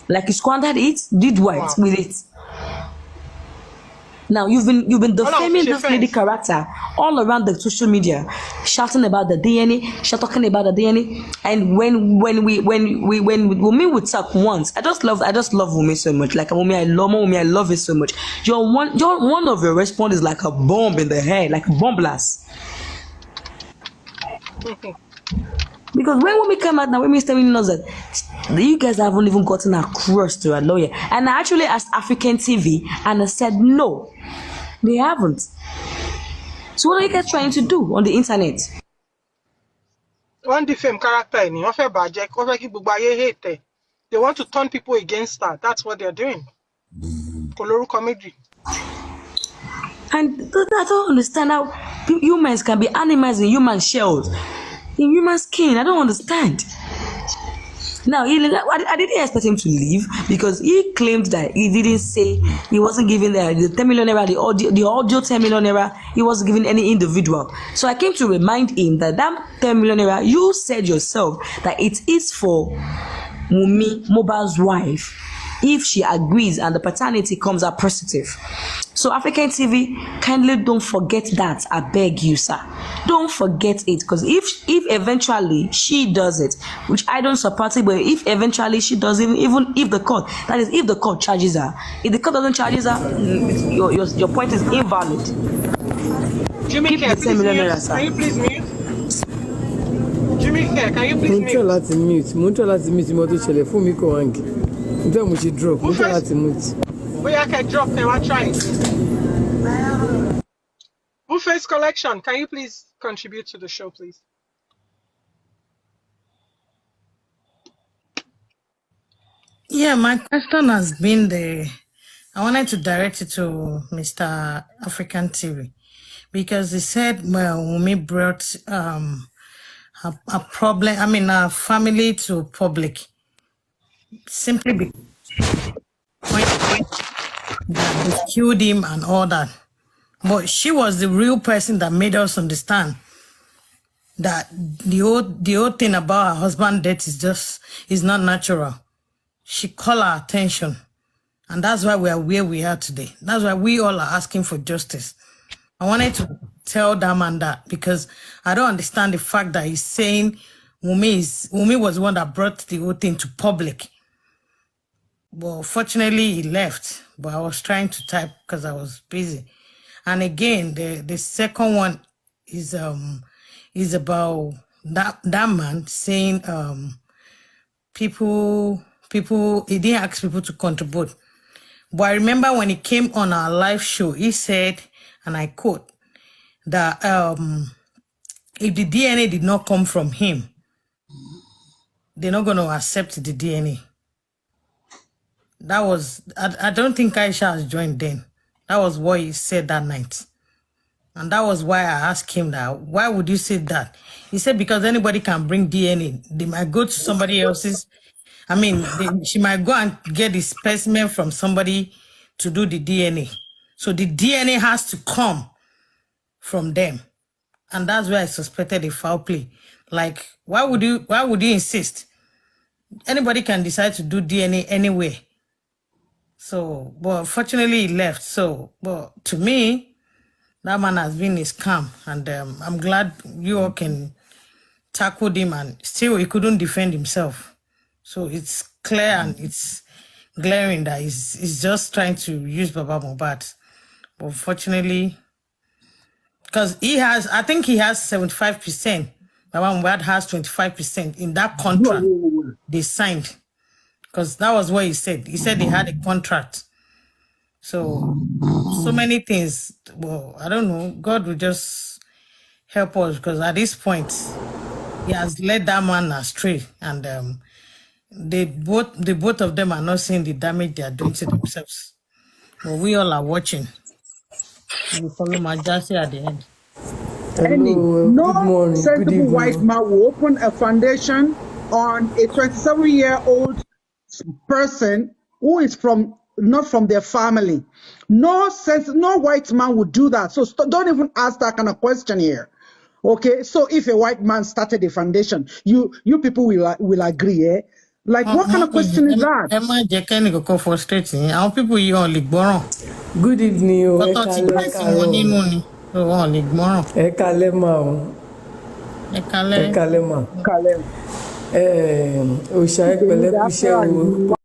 Like, you squandered it, did what with it? Now you've been defaming this lady character all around the social media, shouting about the DNA, talking about the DNA. And when Wumi would talk once, I just love Wumi so much. Like Wumi, I love it so much. One of your response is like a bomb in the head, like a bomb blast. Because when Wumi came out now, Wumi is telling us that you guys haven't even gotten across to a lawyer. And I actually asked African TV and I said no, they haven't. So what are you guys trying to do on the internet? One defame character in they want to turn people against her. That's what they're doing. Koloru comedy. And I don't understand how humans can be animals in human shells, in human skin. I don't understand. Now, I didn't expect him to leave because he claimed that he didn't say he wasn't giving the 10 million naira, the audio 10 million naira, he wasn't giving any individual. So I came to remind him that 10 million naira, you said yourself that it is for Wumi, Mohbad's wife, if she agrees and the paternity comes out positive. So African TV, kindly don't forget that. I beg you, sir. Don't forget it, because if eventually she does it, which I don't support it, but if eventually she does it, even if the court, that is, if the court charges her, if the court doesn't charge her, your point is invalid. Jimmy, can you please mute? Jimmy, can you please mute? We can drop them. I'll try it. Buffet's collection, can you please contribute to the show, please? Yeah, my question has been I wanted to direct it to Mr. African TV because he said, well, Wumi brought a problem, a family to public simply because that they killed him and all that. But she was the real person that made us understand that the whole thing about her husband's death is not natural. She called our attention. And that's why we are where we are today. That's why we all are asking for justice. I wanted to tell that man that because I don't understand the fact that he's saying Wumi was the one that brought the whole thing to public. Well, fortunately, he left, but I was trying to type because I was busy. And again, the second one is about that man saying people he didn't ask people to contribute. But I remember when he came on our live show, he said, and I quote, that if the DNA did not come from him, they're not going to accept the DNA. That was, I don't think Aisha has joined then. That was what he said that night. And that was why I asked him that, why would you say that? He said, because anybody can bring DNA. They might go to somebody else's. I mean, she might go and get the specimen from somebody to do the DNA. So the DNA has to come from them. And that's where I suspected a foul play. Like, why would you insist? Anybody can decide to do DNA anywhere. So, but fortunately he left. So, but to me, that man has been a scam. And I'm glad you all can tackle him, and still he couldn't defend himself. So it's clear and it's glaring that he's just trying to use Baba Mohbad. But fortunately, because I think he has 75%. Baba Mohbad has 25% in that contract they signed. Because that was what he said. He said they had a contract. So many things. Well, I don't know. God will just help us, because at this point, he has led that man astray. And the both of them are not seeing the damage they are doing to themselves. But we all are watching. We follow my Majesty at the end. Hello, No good morning, good sensible white evening. man will open a foundation on a 27-year-old person who is not from their family. No white man would do that. So don't even ask that kind of question here. Okay, so if a white man started a foundation, you people will agree, eh? Like, what kind of question is that? Emma Jekeni go frustrating. Our people you only borrow. Good evening, o, ẹ But káalẹ́, money, káàárọ̀, money. So only borrow. ẹ káalẹ́ mà o, ẹ káalẹ́ mà. Òòṣà ẹ pẹ̀lẹ́ kú iṣẹ́ o.